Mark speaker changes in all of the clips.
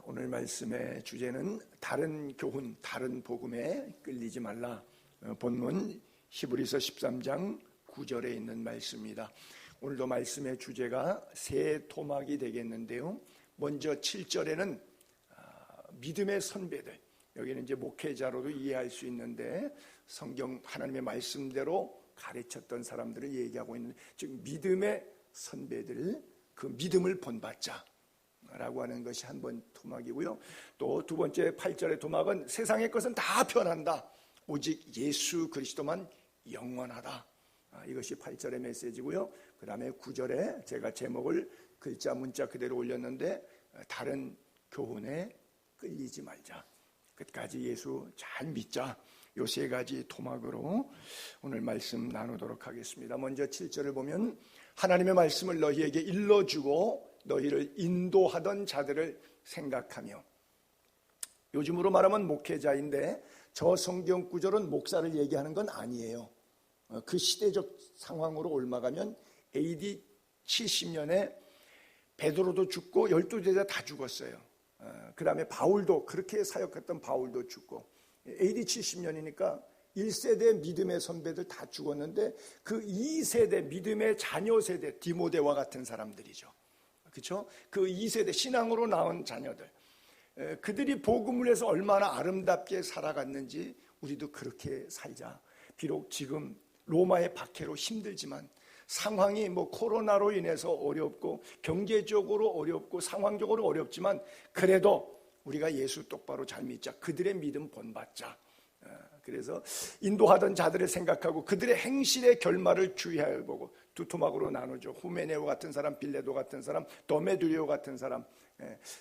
Speaker 1: 오늘 말씀의 주제는 다른 교훈, 다른 복음에 끌리지 말라. 본문 히브리서 13장 9절에 있는 말씀입니다. 오늘도 말씀의 주제가 새 토막이 되겠는데요. 먼저 7절에는 믿음의 선배들, 여기는 이제 목회자로도 이해할 수 있는데 성경 하나님의 말씀대로 가르쳤던 사람들을 얘기하고 있는, 즉 믿음의 선배들, 그 믿음을 본받자 라고 하는 것이 한 번 토막이고요. 또 두 번째 8절의 토막은 세상의 것은 다 변한다, 오직 예수 그리스도만 영원하다. 이것이 8절의 메시지고요. 그 다음에 9절에 제가 제목을 글자 문자 그대로 올렸는데 다른 교훈에 끌리지 말자, 끝까지 예수 잘 믿자. 요 세 가지 토막으로 오늘 말씀 나누도록 하겠습니다. 먼저 7절을 보면 하나님의 말씀을 너희에게 일러주고 너희를 인도하던 자들을 생각하며, 요즘으로 말하면 목회자인데 저 성경 구절은 목사를 얘기하는 건 아니에요. 그 시대적 상황으로 옮아가면 AD 70년에 베드로도 죽고 12제자 다 죽었어요. 그 다음에 바울도, 그렇게 사역했던 바울도 죽고, AD 70년이니까 1세대 믿음의 선배들 다 죽었는데 그 2세대 믿음의 자녀 세대, 디모데와 같은 사람들이죠. 그렇죠? 그 2세대 신앙으로 낳은 자녀들, 그들이 복음을 해서 얼마나 아름답게 살아갔는지 우리도 그렇게 살자. 비록 지금 로마의 박해로 힘들지만, 상황이 코로나로 인해서 어렵고 경제적으로 어렵고 상황적으로 어렵지만, 그래도 우리가 예수 똑바로 잘 믿자. 그들의 믿음 본받자. 그래서 인도하던 자들을 생각하고 그들의 행실의 결말을 주의하여 보고, 두 토막으로 나누죠. 후메네오 같은 사람, 빌레도 같은 사람, 도메드리오 같은 사람.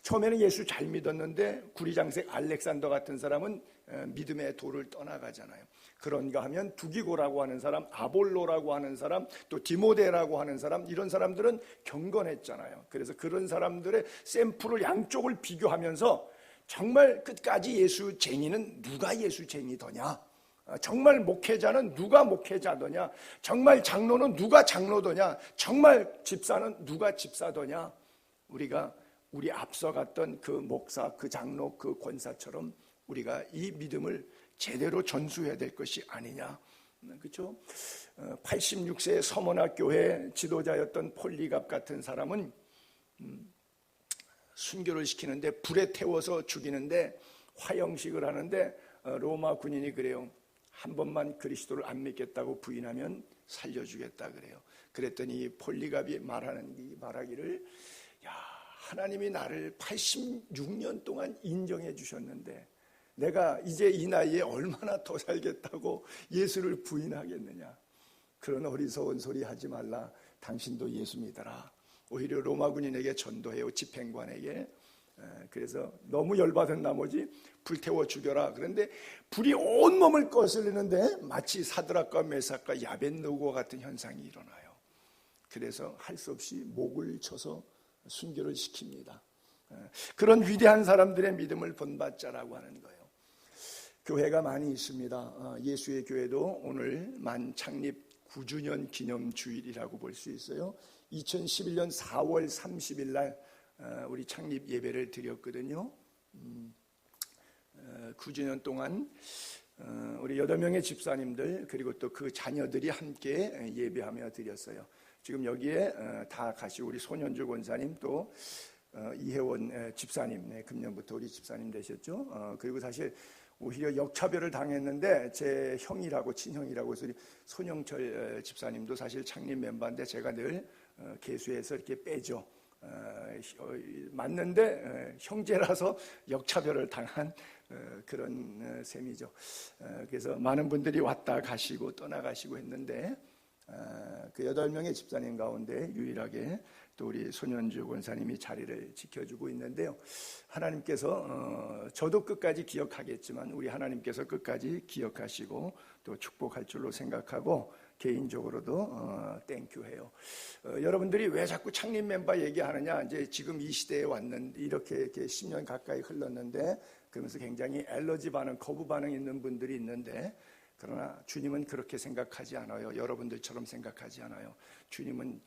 Speaker 1: 처음에는 예수 잘 믿었는데 구리장색 알렉산더 같은 사람은 믿음의 도를 떠나가잖아요. 그런가 하면 두기고라고 하는 사람, 아볼로라고 하는 사람, 또 디모데라고 하는 사람, 이런 사람들은 경건했잖아요. 그래서 그런 사람들의 샘플을 양쪽을 비교하면서 정말 끝까지 예수쟁이는 누가 예수쟁이더냐, 정말 목회자는 누가 목회자더냐, 정말 장로는 누가 장로더냐, 정말 집사는 누가 집사더냐. 우리가 우리 앞서갔던 그 목사, 그 장로, 그 권사처럼 우리가 이 믿음을 제대로 전수해야 될 것이 아니냐. 그렇죠? 86세 서문학교회 지도자였던 폴리갑 같은 사람은 순교를 시키는데 불에 태워서 죽이는데 화형식을 하는데 로마 군인이 그래요. 한 번만 그리스도를 안 믿겠다고 부인하면 살려주겠다 그래요. 그랬더니 폴리갑이 말하기를, 야, 하나님이 나를 86년 동안 인정해 주셨는데 내가 이제 이 나이에 얼마나 더 살겠다고 예수를 부인하겠느냐. 그런 어리석은 소리 하지 말라. 당신도 예수 믿어라. 오히려 로마 군인에게 전도해요, 집행관에게. 그래서 너무 열받은 나머지 불태워 죽여라. 그런데 불이 온몸을 거슬리는데 마치 사드락과 메삭과 야벳느고와 같은 현상이 일어나요. 그래서 할 수 없이 목을 쳐서 순교를 시킵니다. 그런 위대한 사람들의 믿음을 본받자라고 하는 거예요. 교회가 많이 있습니다. 예수의 교회도 오늘 만 창립 9주년 기념 주일이라고 볼 수 있어요. 2011년 4월 30일 날 우리 창립 예배를 드렸거든요. 9주년 동안 우리 8명의 집사님들 그리고 또 그 자녀들이 함께 예배하며 드렸어요. 지금 여기에 다 가시고 우리 손현주 권사님, 또 이혜원 집사님, 금년부터 우리 집사님 되셨죠. 그리고 사실 오히려 역차별을 당했는데 제 형이라고, 친형이라고 해서 우리 손영철 집사님도 사실 창립 멤버인데 제가 늘 계수해서 이렇게 빼죠. 맞는데 형제라서 역차별을 당한 그런 셈이죠. 그래서 많은 분들이 왔다 가시고 떠나가시고 했는데 그 8명의 집사님 가운데 유일하게 또 우리 손현주 권사님이 자리를 지켜주고 있는데요. 하나님께서 저도 끝까지 기억하겠지만 우리 하나님께서 끝까지 기억하시고 또 축복할 줄로 생각하고 개인적으로도 땡큐해요. 여러분들이 왜 자꾸 창립 멤버 얘기하느냐, 이제 지금 이 시대에 왔는데 이렇게 10년 가까이 흘렀는데 그러면서 굉장히 알러지 반응, 거부 반응 있는 분들이 있는데, 그러나 주님은 그렇게 생각하지 않아요. 여러분들처럼 생각하지 않아요. 주님은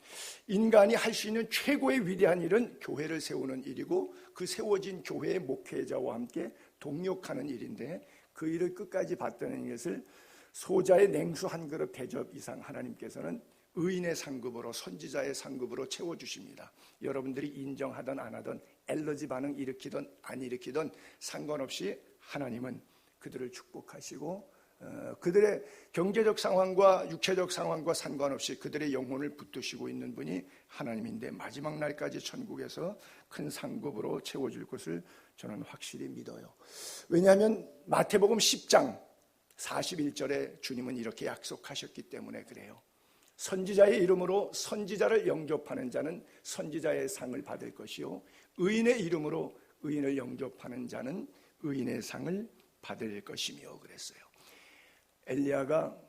Speaker 1: 인간이 할 수 있는 최고의 위대한 일은 교회를 세우는 일이고 그 세워진 교회의 목회자와 함께 동역하는 일인데 그 일을 끝까지 받드는 것을 소자의 냉수 한 그릇 대접 이상 하나님께서는 의인의 상급으로 선지자의 상급으로 채워주십니다. 여러분들이 인정하든 안 하든 엘러지 반응 일으키든 안 일으키든 상관없이 하나님은 그들을 축복하시고 그들의 경제적 상황과 육체적 상황과 상관없이 그들의 영혼을 붙드시고 있는 분이 하나님인데 마지막 날까지 천국에서 큰 상급으로 채워줄 것을 저는 확실히 믿어요. 왜냐하면 마태복음 10장 41절에 주님은 이렇게 약속하셨기 때문에 그래요. 선지자의 이름으로 선지자를 영접하는 자는 선지자의 상을 받을 것이요 의인의 이름으로 의인을 영접하는 자는 의인의 상을 받을 것이며 그랬어요. 엘리야가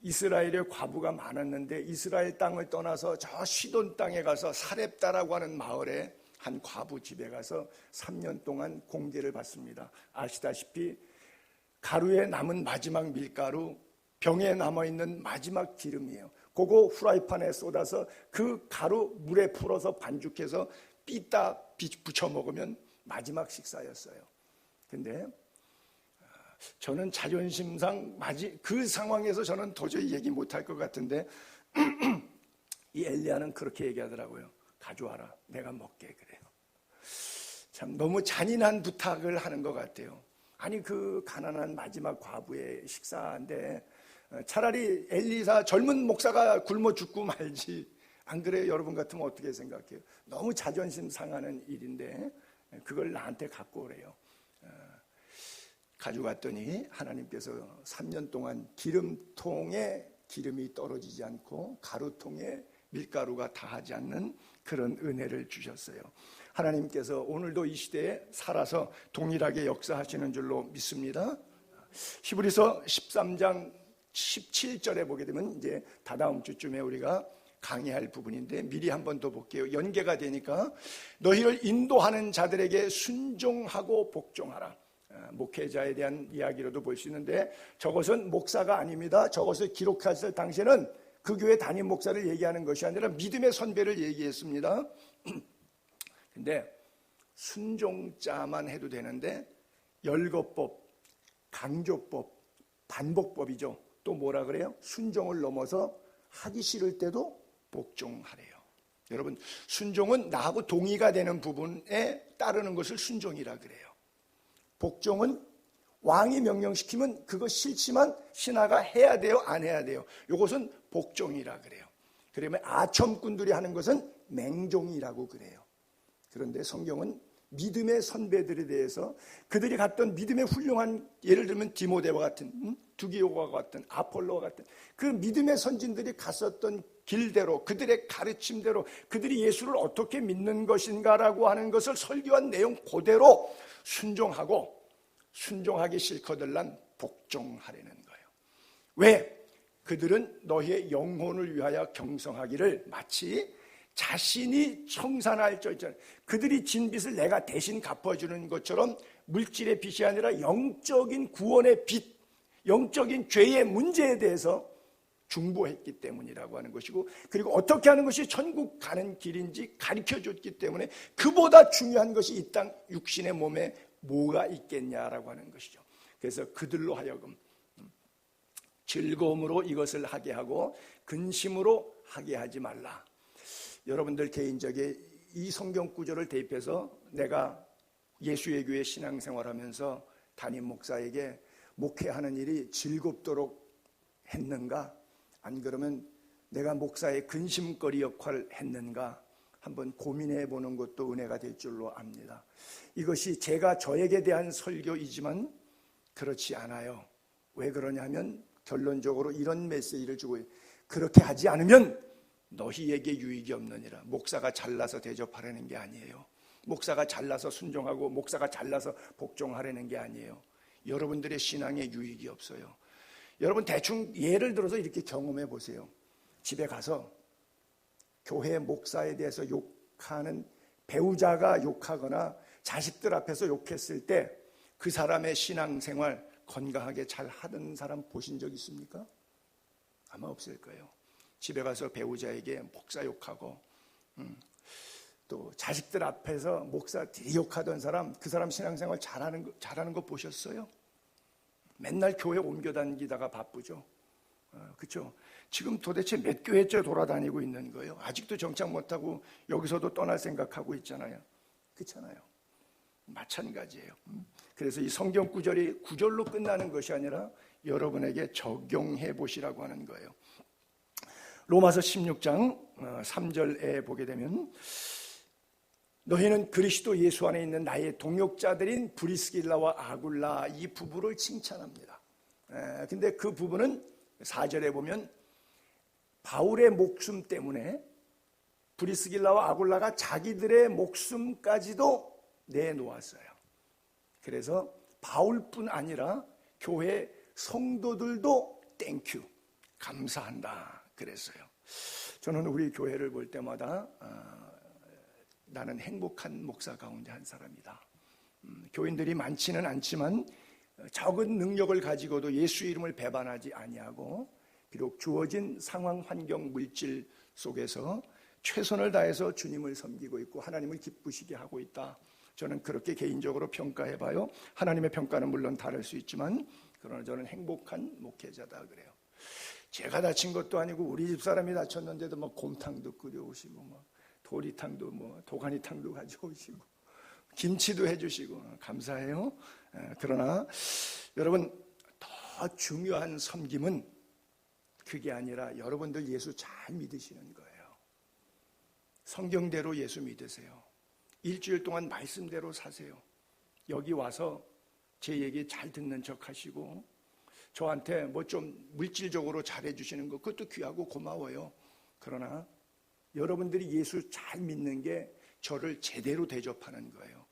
Speaker 1: 이스라엘에 과부가 많았는데 이스라엘 땅을 떠나서 저 시돈 땅에 가서 사렙다라고 하는 마을에 한 과부 집에 가서 3년 동안 공개를 받습니다. 아시다시피 가루에 남은 마지막 밀가루, 병에 남아있는 마지막 기름이에요. 그거 후라이팬에 쏟아서 그 가루 물에 풀어서 반죽해서 삐딱 부쳐 먹으면 마지막 식사였어요. 근데 저는 자존심상 그 상황에서 저는 도저히 얘기 못할 것 같은데 이 엘리야는 그렇게 얘기하더라고요. 가져와라, 내가 먹게. 그래요. 참 너무 잔인한 부탁을 하는 것 같아요. 아니 그 가난한 마지막 과부의 식사인데 차라리 엘리사 젊은 목사가 굶어 죽고 말지. 안 그래요? 여러분 같으면 어떻게 생각해요? 너무 자존심 상하는 일인데 그걸 나한테 갖고 오래요. 가져갔더니 하나님께서 3년 동안 기름통에 기름이 떨어지지 않고 가루통에 밀가루가 다하지 않는 그런 은혜를 주셨어요. 하나님께서 오늘도 이 시대에 살아서 동일하게 역사하시는 줄로 믿습니다. 히브리서 13장 17절에 보게 되면 이제 다다음 주쯤에 우리가 강의할 부분인데 미리 한 번 더 볼게요. 연계가 되니까 너희를 인도하는 자들에게 순종하고 복종하라. 목회자에 대한 이야기로도 볼 수 있는데 저것은 목사가 아닙니다. 저것을 기록했을 당시에는 그 교회 담임 목사를 얘기하는 것이 아니라 믿음의 선배를 얘기했습니다. 근데 순종자만 해도 되는데 열거법, 강조법, 반복법이죠. 또 뭐라 그래요? 순종을 넘어서 하기 싫을 때도 복종하래요. 여러분 순종은 나하고 동의가 되는 부분에 따르는 것을 순종이라 그래요. 복종은 왕이 명령시키면 그거 싫지만 신하가 해야 돼요, 안 해야 돼요? 이것은 복종이라 그래요. 그러면 아첨꾼들이 하는 것은 맹종이라고 그래요. 그런데 성경은 믿음의 선배들에 대해서 그들이 갔던 믿음의 훌륭한, 예를 들면 디모데와 같은, 두기오와 같은, 아폴로와 같은 그 믿음의 선진들이 갔었던 길대로, 그들의 가르침대로 그들이 예수를 어떻게 믿는 것인가라고 하는 것을 설교한 내용 그대로 순종하고 순종하기 싫거들란 복종하려는 거예요. 왜? 그들은 너희의 영혼을 위하여 경성하기를 마치 자신이 청산할 저 있잖아요. 그들이 진 빚을 내가 대신 갚아주는 것처럼 물질의 빚이 아니라 영적인 구원의 빚, 영적인 죄의 문제에 대해서 중보했기 때문이라고 하는 것이고, 그리고 어떻게 하는 것이 천국 가는 길인지 가르쳐줬기 때문에 그보다 중요한 것이 이 땅 육신의 몸에 뭐가 있겠냐라고 하는 것이죠. 그래서 그들로 하여금 즐거움으로 이것을 하게 하고 근심으로 하게 하지 말라. 여러분들 개인적인 이 성경 구절을 대입해서 내가 예수의 교회 신앙생활하면서 담임 목사에게 목회하는 일이 즐겁도록 했는가? 안 그러면 내가 목사의 근심거리 역할을 했는가? 한번 고민해 보는 것도 은혜가 될 줄로 압니다. 이것이 제가 저에게 대한 설교이지만 그렇지 않아요. 왜 그러냐면 결론적으로 이런 메시지를 주고, 그렇게 하지 않으면 너희에게 유익이 없느니라. 목사가 잘나서 대접하려는 게 아니에요. 목사가 잘나서 순종하고 목사가 잘나서 복종하려는 게 아니에요. 여러분들의 신앙에 유익이 없어요. 여러분 대충 예를 들어서 이렇게 경험해 보세요. 집에 가서 교회 목사에 대해서 욕하는 배우자가 욕하거나 자식들 앞에서 욕했을 때 그 사람의 신앙생활, 건강하게 잘 하던 사람 보신 적 있습니까? 아마 없을 거예요. 집에 가서 배우자에게 목사 욕하고 또 자식들 앞에서 목사 욕하던 사람, 그 사람 신앙생활 잘하는 거 보셨어요? 맨날 교회 옮겨 다니다가 바쁘죠. 그렇죠? 지금 도대체 몇 교회째 돌아다니고 있는 거예요? 아직도 정착 못하고 여기서도 떠날 생각하고 있잖아요. 그렇잖아요. 마찬가지예요. 그래서 이 성경 구절이 구절로 끝나는 것이 아니라 여러분에게 적용해 보시라고 하는 거예요. 로마서 16장 3절에 보게 되면 너희는 그리스도 예수 안에 있는 나의 동역자들인 브리스길라와 아굴라 이 부부를 칭찬합니다. 근데 그 부부는 4절에 보면 바울의 목숨 때문에 브리스길라와 아굴라가 자기들의 목숨까지도 내놓았어요. 그래서 바울뿐 아니라 교회 성도들도 땡큐, 감사한다 그랬어요. 저는 우리 교회를 볼 때마다 나는 행복한 목사 가운데 한 사람이다. 교인들이 많지는 않지만 적은 능력을 가지고도 예수 이름을 배반하지 아니하고 비록 주어진 상황, 환경, 물질 속에서 최선을 다해서 주님을 섬기고 있고 하나님을 기쁘시게 하고 있다. 저는 그렇게 개인적으로 평가해봐요. 하나님의 평가는 물론 다를 수 있지만 그러나 저는 행복한 목회자다 그래요. 제가 다친 것도 아니고 우리 집사람이 다쳤는데도 뭐 곰탕도 끓여오시고 뭐 도리탕도 뭐 도가니탕도 가져오시고 김치도 해주시고 감사해요. 그러나 여러분 더 중요한 섬김은 그게 아니라 여러분들 예수 잘 믿으시는 거예요. 성경대로 예수 믿으세요. 일주일 동안 말씀대로 사세요. 여기 와서 제 얘기 잘 듣는 척 하시고 저한테 뭐 좀 물질적으로 잘해주시는 거 그것도 귀하고 고마워요. 그러나 여러분들이 예수 잘 믿는 게 저를 제대로 대접하는 거예요.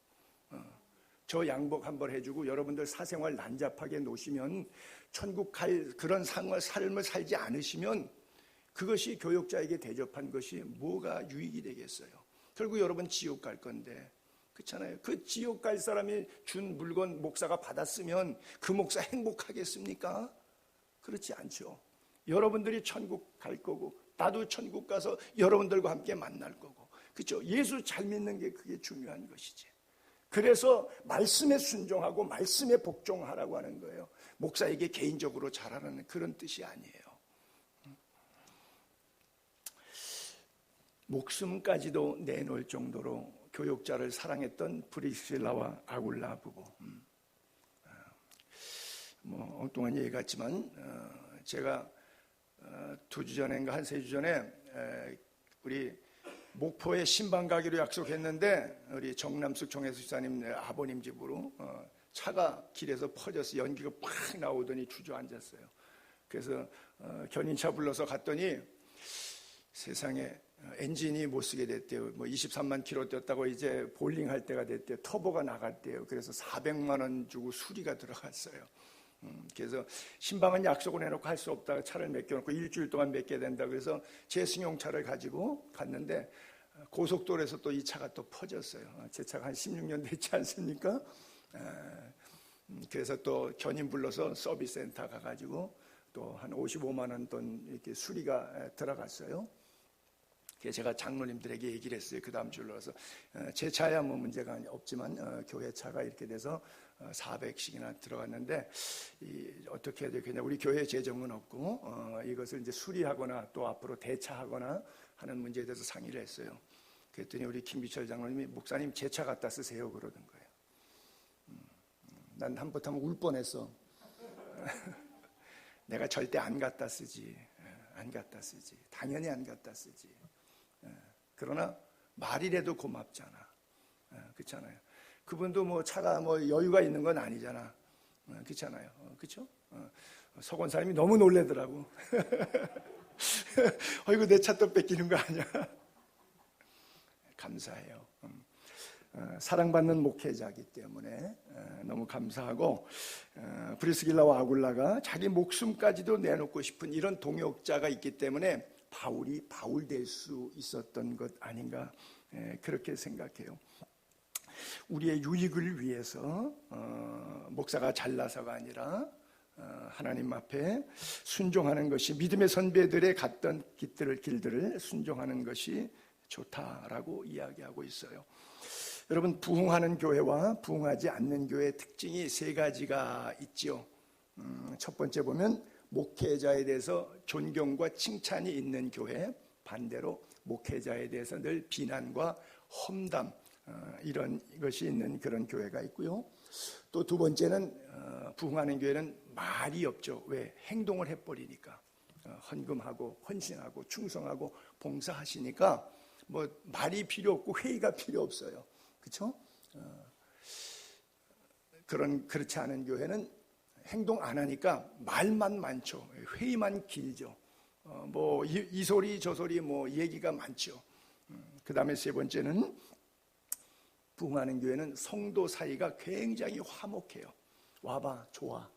Speaker 1: 저 양복 한번 해주고 여러분들 사생활 난잡하게 놓으시면 천국 갈 그런 삶을 살지 않으시면 그것이 교역자에게 대접한 것이 뭐가 유익이 되겠어요? 결국 여러분 지옥 갈 건데 그렇잖아요. 그 지옥 갈 사람이 준 물건 목사가 받았으면 그 목사 행복하겠습니까? 그렇지 않죠. 여러분들이 천국 갈 거고 나도 천국 가서 여러분들과 함께 만날 거고 그렇죠. 예수 잘 믿는 게 그게 중요한 것이지. 그래서 말씀에 순종하고 말씀에 복종하라고 하는 거예요. 목사에게 개인적으로 잘하라는 그런 뜻이 아니에요. 목숨까지도 내놓을 정도로 교역자를 사랑했던 브리스길라와 아굴라 부부. 뭐 엉뚱한 얘기 같지만 제가 2주 전인가 한 3주 전에 우리 목포에 신방 가기로 약속했는데 우리 정남숙 정혜수 집사님 아버님 집으로 차가 길에서 퍼져서 연기가 팍 나오더니 주저앉았어요. 그래서 견인차 불러서 갔더니 세상에 엔진이 못 쓰게 됐대요. 뭐 23만 킬로 뛰었다고 이제 볼링 할 때가 됐대요. 터보가 나갔대요. 그래서 400만 원 주고 수리가 들어갔어요. 그래서 신방은 약속을 해놓고 할 수 없다가 차를 맡겨놓고 일주일 동안 맡겨야 된다. 그래서 제 승용차를 가지고 갔는데 고속도로에서 또 이 차가 또 퍼졌어요. 제 차가 한 16년 됐지 않습니까? 그래서 또 견인 불러서 서비스 센터 가가지고 또 한 55만 원 돈 이렇게 수리가 들어갔어요. 그래서 제가 장로님들에게 얘기를 했어요. 그 다음 주로 와서 제 차야 뭐 문제가 없지만 교회 차가 이렇게 돼서 400씩이나 들어갔는데 어떻게 해야 되겠냐. 우리 교회 재정은 없고 이것을 이제 수리하거나 또 앞으로 대차하거나 하는 문제에 대해서 상의를 했어요. 그랬더니 우리 김비철 장로님이 목사님 제 차 갖다 쓰세요 그러던 거예요. 난 한번하면 울 뻔했어. 내가 절대 안 갖다 쓰지. 안 갖다 쓰지. 당연히 안 갖다 쓰지. 그러나 말이라도 고맙잖아. 그렇잖아요. 그분도 뭐 차가 뭐 여유가 있는 건 아니잖아. 그렇잖아요. 그렇죠? 서건 사람이 너무 놀래더라고. 어이구 내 차 또 뺏기는 거 아니야? 감사해요. 사랑받는 목회자이기 때문에 너무 감사하고 브리스길라와 아굴라가 자기 목숨까지도 내놓고 싶은 이런 동역자가 있기 때문에 바울이 바울 될 수 있었던 것 아닌가 그렇게 생각해요. 우리의 유익을 위해서 목사가 잘나서가 아니라 하나님 앞에 순종하는 것이, 믿음의 선배들의 갔던 길들을 순종하는 것이 좋다라고 이야기하고 있어요. 여러분, 부흥하는 교회와 부흥하지 않는 교회의 특징이 세 가지가 있지요. 첫 번째 보면 목회자에 대해서 존경과 칭찬이 있는 교회, 반대로 목회자에 대해서 늘 비난과 험담, 이런 것이 있는 그런 교회가 있고요. 또 두 번째는 부흥하는 교회는 말이 없죠. 왜? 행동을 해버리니까. 헌금하고 헌신하고 충성하고 봉사하시니까 뭐 말이 필요 없고 회의가 필요 없어요. 그렇죠? 그렇지 않은 교회는 행동 안 하니까 말만 많죠. 회의만 길죠. 뭐 이 소리 저 소리 뭐 얘기가 많죠. 그 다음에 세 번째는 부흥하는 교회는 성도 사이가 굉장히 화목해요. 와봐, 좋아.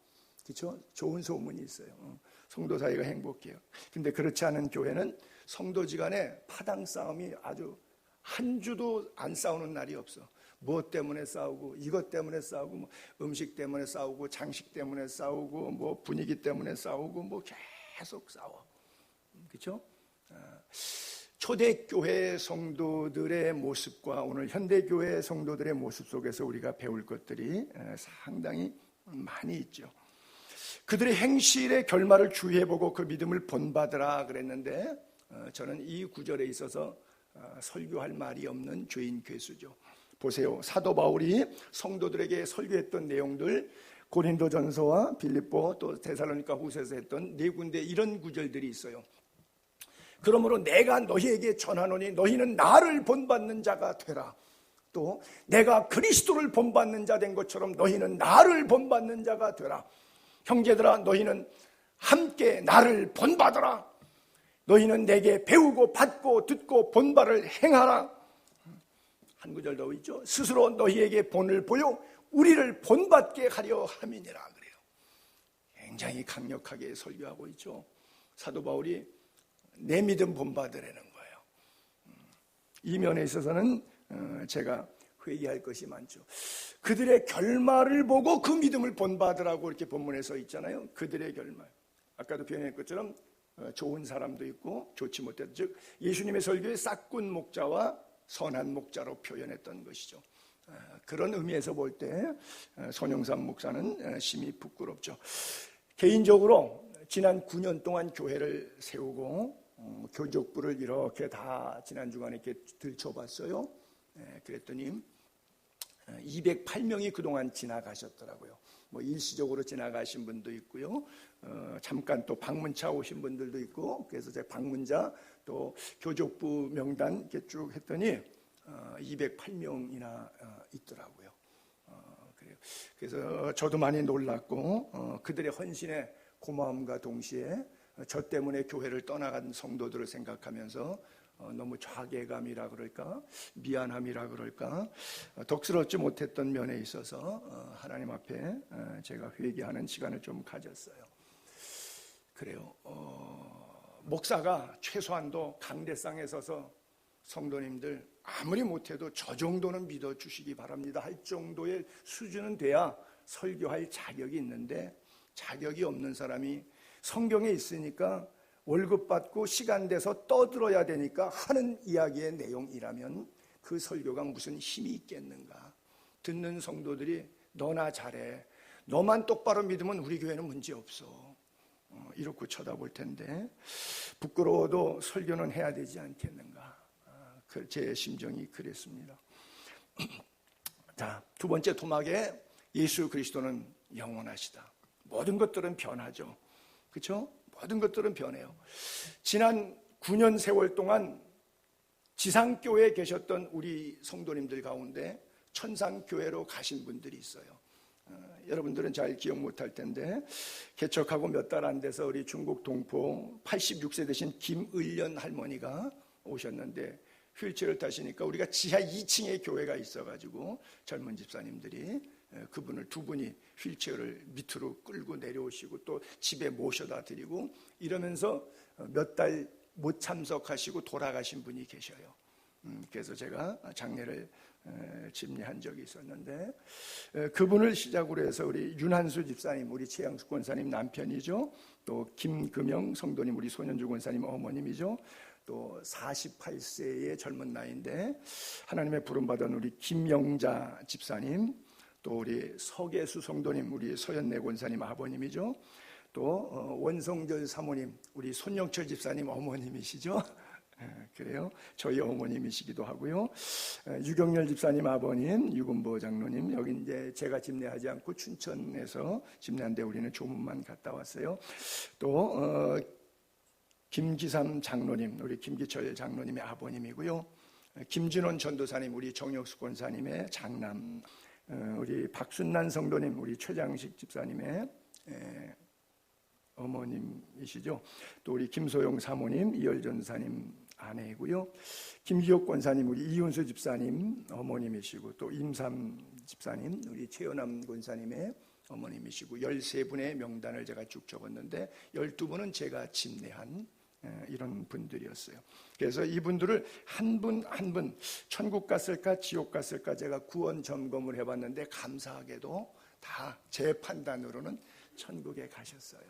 Speaker 1: 그렇죠? 좋은 소문이 있어요. 성도 사이가 행복해요. 근데 그렇지 않은 교회는 성도지간에 파당 싸움이 아주 한 주도 안 싸우는 날이 없어. 무엇 때문에 싸우고, 이것 때문에 싸우고, 뭐 음식 때문에 싸우고, 장식 때문에 싸우고, 뭐 분위기 때문에 싸우고, 뭐 계속 싸워. 그렇죠? 초대교회 성도들의 모습과 오늘 현대교회 성도들의 모습 속에서 우리가 배울 것들이 상당히 많이 있죠. 그들의 행실의 결말을 주의해보고 그 믿음을 본받으라 그랬는데, 저는 이 구절에 있어서 설교할 말이 없는 죄인 괴수죠. 보세요. 사도 바울이 성도들에게 설교했던 내용들, 고린도전서와 빌립보 또 데살로니가 후서에서 했던 네 군데 이런 구절들이 있어요. 그러므로 내가 너희에게 전하노니 너희는 나를 본받는 자가 되라. 또 내가 그리스도를 본받는 자 된 것처럼 너희는 나를 본받는 자가 되라. 형제들아, 너희는 함께 나를 본받으라. 너희는 내게 배우고 받고 듣고 본바를 행하라. 한 구절 더 있죠. 스스로 너희에게 본을 보여 우리를 본받게 하려 함이니라 그래요. 굉장히 강력하게 설교하고 있죠. 사도 바울이 내 믿음 본받으라는 거예요. 이 면에 있어서는 제가 회의할 것이 많죠. 그들의 결말을 보고 그 믿음을 본받으라고 이렇게 본문에 써 있잖아요. 그들의 결말. 아까도 표현했 것처럼 좋은 사람도 있고 좋지 못했던, 즉 예수님의 설교에 싹군 목자와 선한 목자로 표현했던 것이죠. 그런 의미에서 볼 때 손영삼 목사는 심히 부끄럽죠. 개인적으로 지난 9년 동안 교회를 세우고 교족부를 이렇게 다 지난 주간에 이렇게 들춰봤어요. 그랬더니 208명이 그동안 지나가셨더라고요. 뭐 일시적으로 지나가신 분도 있고요. 잠깐 또 방문차 오신 분들도 있고, 그래서 제가 방문자 또 교족부 명단 이렇게 쭉 했더니 208명이나 있더라고요. 그래서 저도 많이 놀랐고, 그들의 헌신에 고마움과 동시에 저 때문에 교회를 떠나간 성도들을 생각하면서 너무 자괴감이라 그럴까, 미안함이라 그럴까, 덕스럽지 못했던 면에 있어서 하나님 앞에 제가 회개하는 시간을 좀 가졌어요. 그래요. 목사가 최소한도 강대상에 서서 성도님들 아무리 못해도 저 정도는 믿어주시기 바랍니다 할 정도의 수준은 돼야 설교할 자격이 있는데, 자격이 없는 사람이 성경에 있으니까 월급 받고 시간 돼서 떠들어야 되니까 하는 이야기의 내용이라면 그 설교가 무슨 힘이 있겠는가. 듣는 성도들이 너나 잘해, 너만 똑바로 믿으면 우리 교회는 문제없어, 이렇게 쳐다볼 텐데 부끄러워도 설교는 해야 되지 않겠는가. 제 심정이 그랬습니다. 자, 두 번째 토막에 예수 그리스도는 영원하시다. 모든 것들은 변하죠. 그렇죠? 모든 것들은 변해요. 지난 9년 세월 동안 지상교회에 계셨던 우리 성도님들 가운데 천상교회로 가신 분들이 있어요. 여러분들은 잘 기억 못할 텐데, 개척하고 몇 달 안 돼서 우리 중국 동포 86세 되신 김을련 할머니가 오셨는데, 휠체어를 타시니까 우리가 지하 2층에 교회가 있어가지고 젊은 집사님들이 그분을 두 분이 휠체어를 밑으로 끌고 내려오시고 또 집에 모셔다 드리고 이러면서 몇 달 못 참석하시고 돌아가신 분이 계셔요. 그래서 제가 장례를 집례한 적이 있었는데, 그분을 시작으로 해서 우리 윤한수 집사님, 우리 최양숙 권사님 남편이죠. 또 김금영 성도님, 우리 손현주 권사님 어머님이죠. 또 48세의 젊은 나이인데 하나님의 부름받은 우리 김영자 집사님, 또 우리 서계수 성도님, 우리 서현래 권사님 아버님이죠. 또 원성절 사모님, 우리 손영철 집사님 어머님이시죠. 그래요. 저희 어머님이시기도 하고요. 유경렬 집사님 아버님, 유금보 장로님, 여기 이제 제가 집례하지 않고 춘천에서 집례한데 우리는 조문만 갔다 왔어요. 또 김기삼 장로님, 우리 김기철 장로님의 아버님이고요. 김진원 전도사님, 우리 정혁수 권사님의 장남, 우리 박순난 성도님, 우리 최장식 집사님의 어머님이시죠. 또 우리 김소영 사모님, 이열전사님 아내이고요. 김기옥 권사님, 우리 이윤수 집사님 어머님이시고, 또 임삼 집사님, 우리 최연암 권사님의 어머님이시고, 13분의 명단을 제가 쭉 적었는데 12분은 제가 집례한 이런 분들이었어요. 그래서 이분들을 한 분 한 분 천국 갔을까 지옥 갔을까 제가 구원 점검을 해봤는데 감사하게도 다 제 판단으로는 천국에 가셨어요.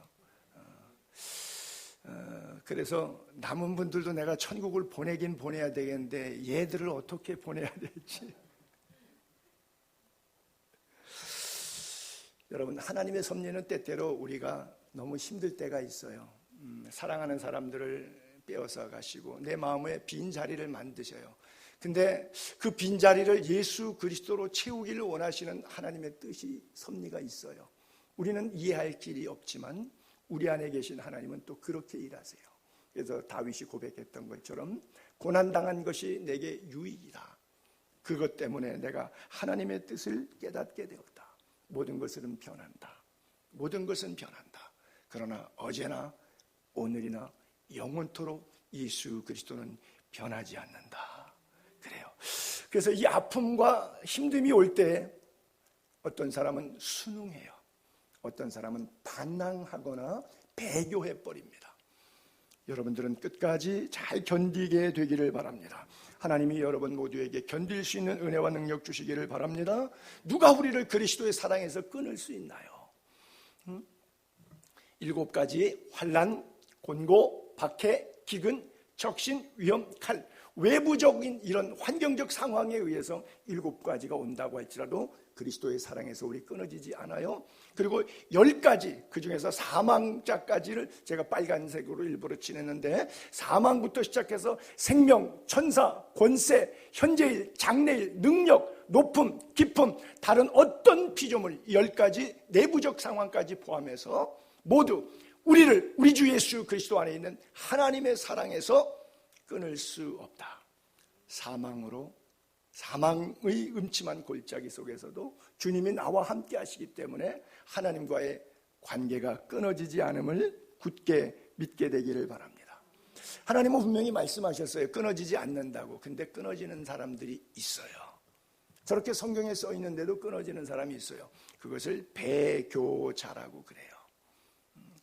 Speaker 1: 그래서 남은 분들도 내가 천국을 보내긴 보내야 되겠는데 얘들을 어떻게 보내야 될지. 여러분, 하나님의 섭리는 때때로 우리가 너무 힘들 때가 있어요. 사랑하는 사람들을 빼앗아 가시고 내 마음에 빈 자리를 만드셔요. 근데 그 빈 자리를 예수 그리스도로 채우기를 원하시는 하나님의 뜻이, 섭리가 있어요. 우리는 이해할 길이 없지만 우리 안에 계신 하나님은 또 그렇게 일하세요. 그래서 다윗이 고백했던 것처럼 고난당한 것이 내게 유익이다. 그것 때문에 내가 하나님의 뜻을 깨닫게 되었다. 모든 것은 변한다. 모든 것은 변한다. 그러나 어제나 오늘이나 영원토록 예수 그리스도는 변하지 않는다. 그래요. 그래서 이 아픔과 힘듦이 올 때 어떤 사람은 순응해요. 어떤 사람은 반항하거나 배교해버립니다. 여러분들은 끝까지 잘 견디게 되기를 바랍니다. 하나님이 여러분 모두에게 견딜 수 있는 은혜와 능력 주시기를 바랍니다. 누가 우리를 그리스도의 사랑에서 끊을 수 있나요? 7가지 환난, 곤고, 박해, 기근, 적신, 위험, 칼, 외부적인 이런 환경적 상황에 의해서 7가지가 온다고 할지라도 그리스도의 사랑에서 우리 끊어지지 않아요. 그리고 10가지, 그 중에서 사망자까지를 제가 빨간색으로 일부러 칠했는데, 사망부터 시작해서 생명, 천사, 권세, 현재일, 장래일, 능력, 높음, 깊음, 다른 어떤 피조물 10가지 내부적 상황까지 포함해서 모두 우리를 우리 주 예수 그리스도 안에 있는 하나님의 사랑에서 끊을 수 없다. 사망의 음침한 골짜기 속에서도 주님이 나와 함께 하시기 때문에 하나님과의 관계가 끊어지지 않음을 굳게 믿게 되기를 바랍니다. 하나님은 분명히 말씀하셨어요. 끊어지지 않는다고. 근데 끊어지는 사람들이 있어요. 저렇게 성경에 써 있는데도 끊어지는 사람이 있어요. 그것을 배교자라고 그래요.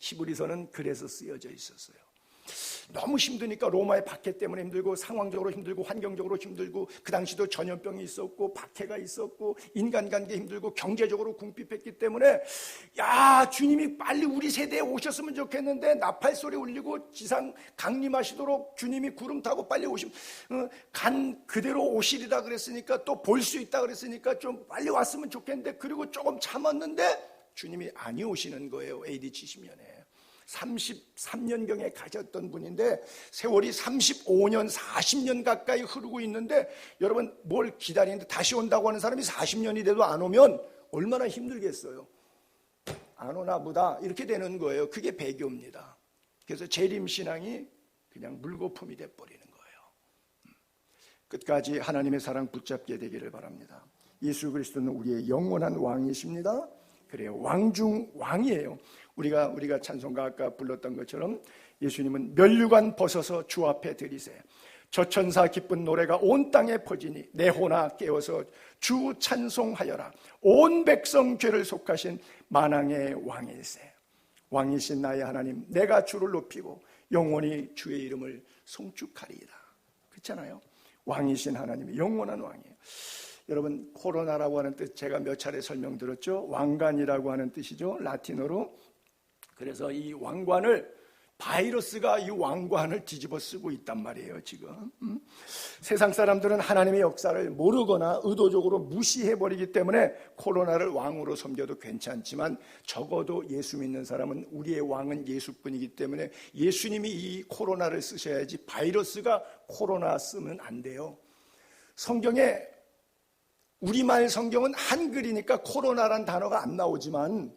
Speaker 1: 히브리서는 그래서 쓰여져 있었어요. 너무 힘드니까 로마의 박해 때문에 힘들고, 상황적으로 힘들고, 환경적으로 힘들고, 그 당시도 전염병이 있었고 박해가 있었고 인간관계 힘들고 경제적으로 궁핍했기 때문에, 야, 주님이 빨리 우리 세대에 오셨으면 좋겠는데, 나팔소리 울리고 지상 강림하시도록 주님이 구름 타고 빨리 오시면 간 그대로 오시리라 그랬으니까, 또 볼 수 있다 그랬으니까 좀 빨리 왔으면 좋겠는데, 그리고 조금 참았는데 주님이 아니 오시는 거예요. AD 70년에 33년경에 가셨던 분인데 세월이 35년 40년 가까이 흐르고 있는데, 여러분 뭘 기다리는데 다시 온다고 하는 사람이 40년이 돼도 안 오면 얼마나 힘들겠어요. 안 오나 보다 이렇게 되는 거예요. 그게 배교입니다. 그래서 재림신앙이 그냥 물거품이 돼버리는 거예요. 끝까지 하나님의 사랑 붙잡게 되기를 바랍니다. 예수 그리스도는 우리의 영원한 왕이십니다. 그래요. 왕 중 왕이에요. 우리가 찬송가 아까 불렀던 것처럼 예수님은 면류관 벗어서 주 앞에 들이세, 저천사 기쁜 노래가 온 땅에 퍼지니 내 호나 깨어서 주 찬송하여라. 온 백성 죄를 속하신 만왕의 왕일세. 왕이신 나의 하나님, 내가 주를 높이고 영원히 주의 이름을 송축하리이다. 그렇잖아요. 왕이신 하나님이 영원한 왕이에요. 여러분, 코로나라고 하는 뜻 제가 몇 차례 설명드렸죠. 왕관이라고 하는 뜻이죠, 라틴어로. 그래서 이 왕관을, 바이러스가 이 왕관을 뒤집어 쓰고 있단 말이에요, 지금. 세상 사람들은 하나님의 역사를 모르거나 의도적으로 무시해버리기 때문에 코로나를 왕으로 섬겨도 괜찮지만, 적어도 예수 믿는 사람은 우리의 왕은 예수뿐이기 때문에 예수님이 이 코로나를 쓰셔야지, 바이러스가 코로나 쓰면 안 돼요. 성경에, 우리말 성경은 한글이니까 코로나란 단어가 안 나오지만,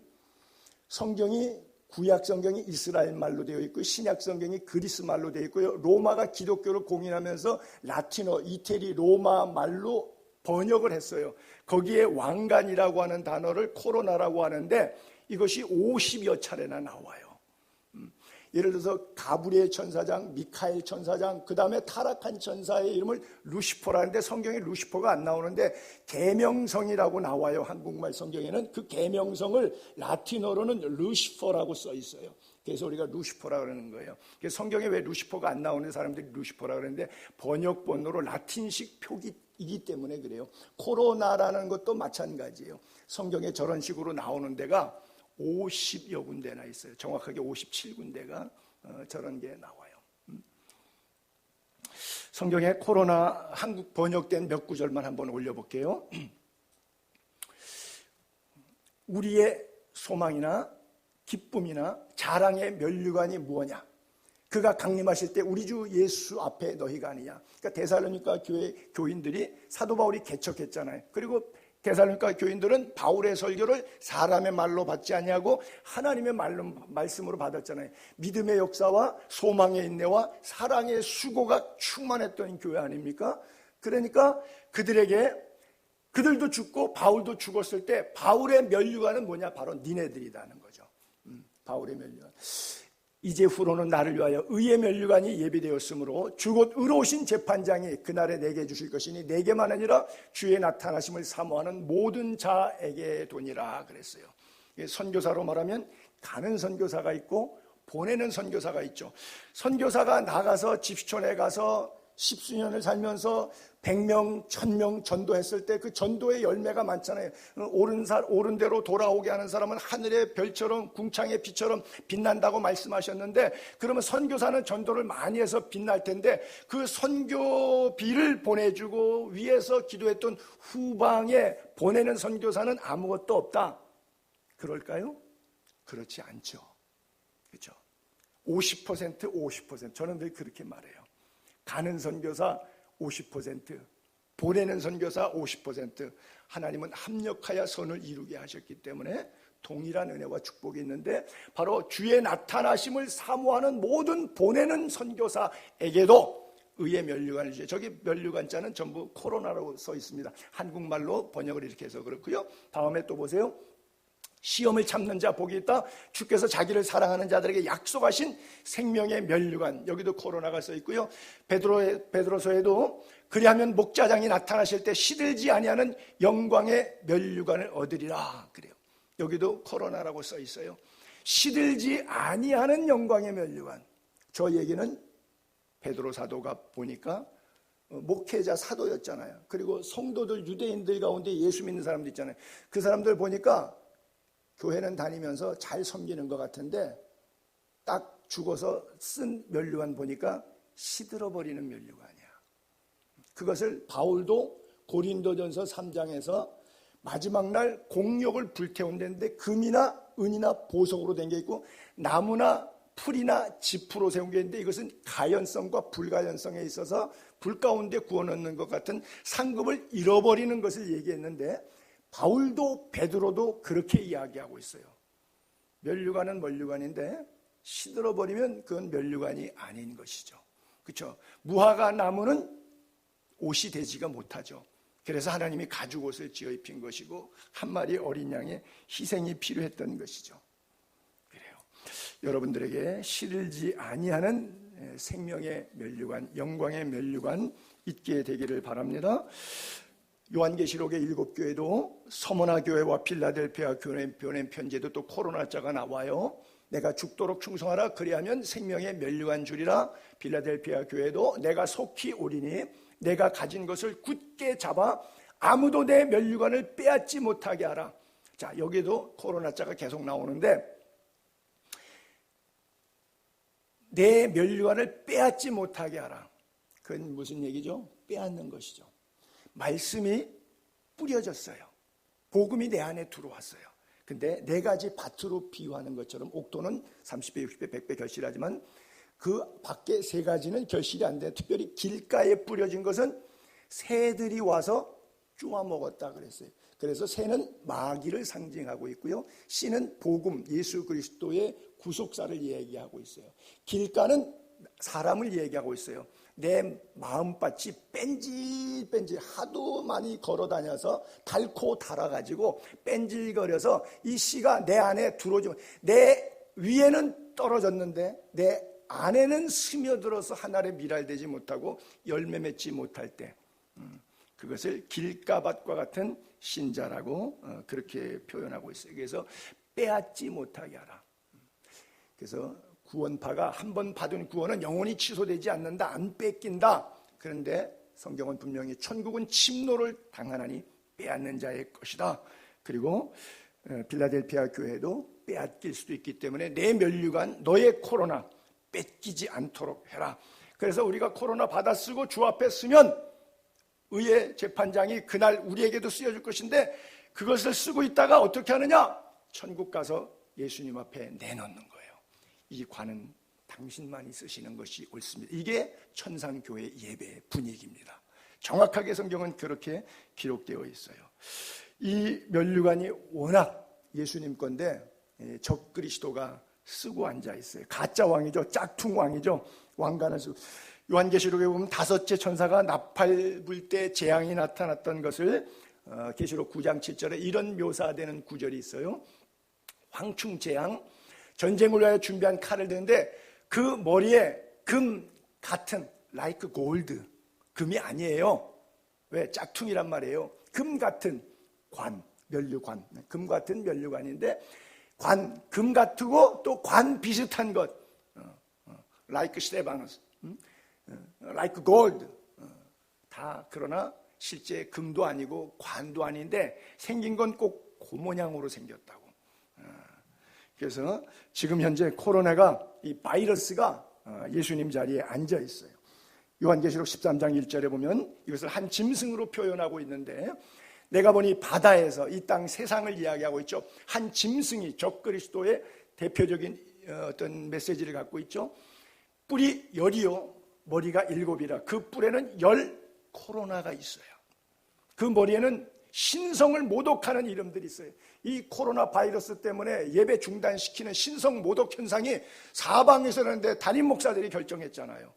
Speaker 1: 성경이, 구약 성경이 이스라엘 말로 되어 있고 신약 성경이 그리스 말로 되어 있고요. 로마가 기독교를 공인하면서 라틴어, 이태리 로마 말로 번역을 했어요. 거기에 왕관이라고 하는 단어를 코로나라고 하는데 이것이 50여 차례나 나와요. 예를 들어서 가브리엘 천사장, 미카엘 천사장, 그 다음에 타락한 천사의 이름을 루시퍼라는데 성경에 루시퍼가 안 나오는데 계명성이라고 나와요. 한국말 성경에는 그 계명성을 라틴어로는 루시퍼라고 써 있어요. 그래서 우리가 루시퍼라고 그러는 거예요. 그래서 성경에 왜 루시퍼가 안 나오는 사람들이 루시퍼라고 그러는데 번역본으로 라틴식 표기이기 때문에 그래요. 코로나라는 것도 마찬가지예요. 성경에 저런 식으로 나오는 데가 50여 군데나 있어요. 정확하게 57군데가 저런 게 나와요. 성경에 코로나 한국 번역된 몇 구절만 한번 올려볼게요. 우리의 소망이나 기쁨이나 자랑의 면류관이 무엇냐? 그가 강림하실 때 우리 주 예수 앞에 너희가 아니냐? 그러니까 데살로니가 교회 교인들이 사도 바울이 개척했잖아요. 그리고 데살로니가 교인들은 바울의 설교를 사람의 말로 받지 아니하고 하나님의 말씀으로 받았잖아요. 믿음의 역사와 소망의 인내와 사랑의 수고가 충만했던 교회 아닙니까? 그러니까 그들도 죽고 바울도 죽었을 때 바울의 면류관은 뭐냐? 바로 니네들이라는 거죠. 바울의 면류관. 이제 후로는 나를 위하여 의의 면류관이 예비되었으므로 주곧 의로우신 재판장이 그날에 내게 주실 것이니 내게만 아니라 주의 나타나심을 사모하는 모든 자에게 도니라 그랬어요. 선교사로 말하면 가는 선교사가 있고 보내는 선교사가 있죠. 선교사가 나가서 집시촌에 가서 10수년을 살면서 100명, 1000명 전도했을 때 그 전도의 열매가 많잖아요. 옳은 대로 돌아오게 하는 사람은 하늘의 별처럼 궁창의 빛처럼 빛난다고 말씀하셨는데, 그러면 선교사는 전도를 많이 해서 빛날 텐데 그 선교비를 보내주고 위에서 기도했던 후방에 보내는 선교사는 아무것도 없다. 그럴까요? 그렇지 않죠. 그렇죠? 50%, 50%. 저는 늘 그렇게 말해요. 가는 선교사 50%, 보내는 선교사 50%. 하나님은 합력하여 선을 이루게 하셨기 때문에 동일한 은혜와 축복이 있는데, 바로 주의 나타나심을 사모하는 모든 보내는 선교사에게도 의의 면류관을 주죠. 저기 면류관자는 전부 코로나라고 써 있습니다. 한국말로 번역을 이렇게 해서 그렇고요. 다음에 또 보세요. 시험을 참는 자 복이 있다. 주께서 자기를 사랑하는 자들에게 약속하신 생명의 면류관. 여기도 코로나가 써 있고요. 베드로서에도 그리하면 목자장이 나타나실 때 시들지 아니하는 영광의 면류관을 얻으리라 그래요. 여기도 코로나라고 써 있어요. 시들지 아니하는 영광의 면류관. 저 얘기는 베드로 사도가 보니까 목회자 사도였잖아요. 그리고 성도들, 유대인들 가운데 예수 믿는 사람들 있잖아요. 그 사람들 보니까 교회는 다니면서 잘 섬기는 것 같은데 딱 죽어서 쓴 면류관 보니까 시들어버리는 면류관이야. 그것을 바울도 고린도전서 3장에서 마지막 날 공욕을 불태운다는데 금이나 은이나 보석으로 된 게 있고 나무나 풀이나 지프로 세운 게 있는데 이것은 가연성과 불가연성에 있어서 불 가운데 구워넣는 것 같은 상급을 잃어버리는 것을 얘기했는데, 바울도 베드로도 그렇게 이야기하고 있어요. 면류관은 면류관인데 시들어버리면 그건 면류관이 아닌 것이죠. 그렇죠? 무화과 나무는 옷이 되지가 못하죠. 그래서 하나님이 가죽옷을 지어 입힌 것이고 한 마리 어린 양의 희생이 필요했던 것이죠. 그래요. 여러분들에게 시들지 아니하는 생명의 면류관, 영광의 면류관 있게 되기를 바랍니다. 요한계시록의 7교회도 서머나 교회와 필라델피아 교회 보낸 편지에도 또 코로나자가 나와요. 내가 죽도록 충성하라. 그리하면 생명의 면류관 주리라. 필라델피아 교회도 내가 속히 오리니 내가 가진 것을 굳게 잡아 아무도 내 면류관을 빼앗지 못하게 하라. 자, 여기도 코로나 자가 계속 나오는데, 내 면류관을 빼앗지 못하게 하라. 그건 무슨 얘기죠? 빼앗는 것이죠. 말씀이 뿌려졌어요. 복음이 내 안에 들어왔어요. 근데 네 가지 밭으로 비유하는 것처럼 옥토는 30배, 60배, 100배 결실하지만 그 밖에 세 가지는 결실이 안 돼. 특별히 길가에 뿌려진 것은 새들이 와서 쪼아 먹었다 그랬어요. 그래서 새는 마귀를 상징하고 있고요. 씨는 복음, 예수 그리스도의 구속사를 얘기하고 있어요. 길가는 사람을 얘기하고 있어요. 내 마음밭이 뺀질뺀질 하도 많이 걸어다녀서 닳고 닳아가지고 뺀질거려서 이 씨가 내 안에 들어오지만 내 위에는 떨어졌는데 내 안에는 스며들어서 하늘에 밀알되지 못하고 열매 맺지 못할 때, 그것을 길가밭과 같은 신자라고 그렇게 표현하고 있어요. 그래서 빼앗지 못하게 하라. 그래서 구원파가 한 번 받은 구원은 영원히 취소되지 않는다, 안 뺏긴다. 그런데 성경은 분명히 천국은 침노를 당하나니 빼앗는 자의 것이다. 그리고 빌라델피아 교회도 빼앗길 수도 있기 때문에 내 면류관, 너의 코로나 뺏기지 않도록 해라. 그래서 우리가 코로나 받아 쓰고 주 앞에 쓰면 의의 재판장이 그날 우리에게도 쓰여줄 것인데, 그것을 쓰고 있다가 어떻게 하느냐? 천국 가서 예수님 앞에 내놓는 거예요. 이 관은 당신만이 쓰시는 것이 옳습니다. 이게 천상교회 예배의 분위기입니다. 정확하게 성경은 그렇게 기록되어 있어요. 이 면류관이 워낙 예수님 건데 적그리스도가 쓰고 앉아 있어요. 가짜 왕이죠. 짝퉁 왕이죠. 왕관을 쓰고. 요한계시록에 보면 다섯째 천사가 나팔 불 때 재앙이 나타났던 것을 계시록 9장 7절에 이런 묘사되는 구절이 있어요. 황충 재앙, 전쟁을 위하여 준비한 칼을 드는데 그 머리에 금 같은 like gold, 금이 아니에요. 왜? 짝퉁이란 말이에요. 금 같은 관, 면류관, 금 같은 면류관인데 관, 금 같고 또 관 비슷한 것, like 스테바노스, like gold, 다 그러나 실제 금도 아니고 관도 아닌데 생긴 건 꼭 그 모양으로 생겼다고. 그래서 지금 현재 코로나가, 이 바이러스가 예수님 자리에 앉아 있어요. 요한계시록 13장 1절에 보면 이것을 한 짐승으로 표현하고 있는데, 내가 보니 바다에서 이 땅 세상을 이야기하고 있죠. 한 짐승이 적그리스도의 대표적인 어떤 메시지를 갖고 있죠. 뿔이 10이요 머리가 7이라. 그 뿔에는 10 코로나가 있어요. 그 머리에는 신성을 모독하는 이름들이 있어요. 이 코로나 바이러스 때문에 예배 중단시키는 신성 모독 현상이 사방에서 있었는데 담임 목사들이 결정했잖아요.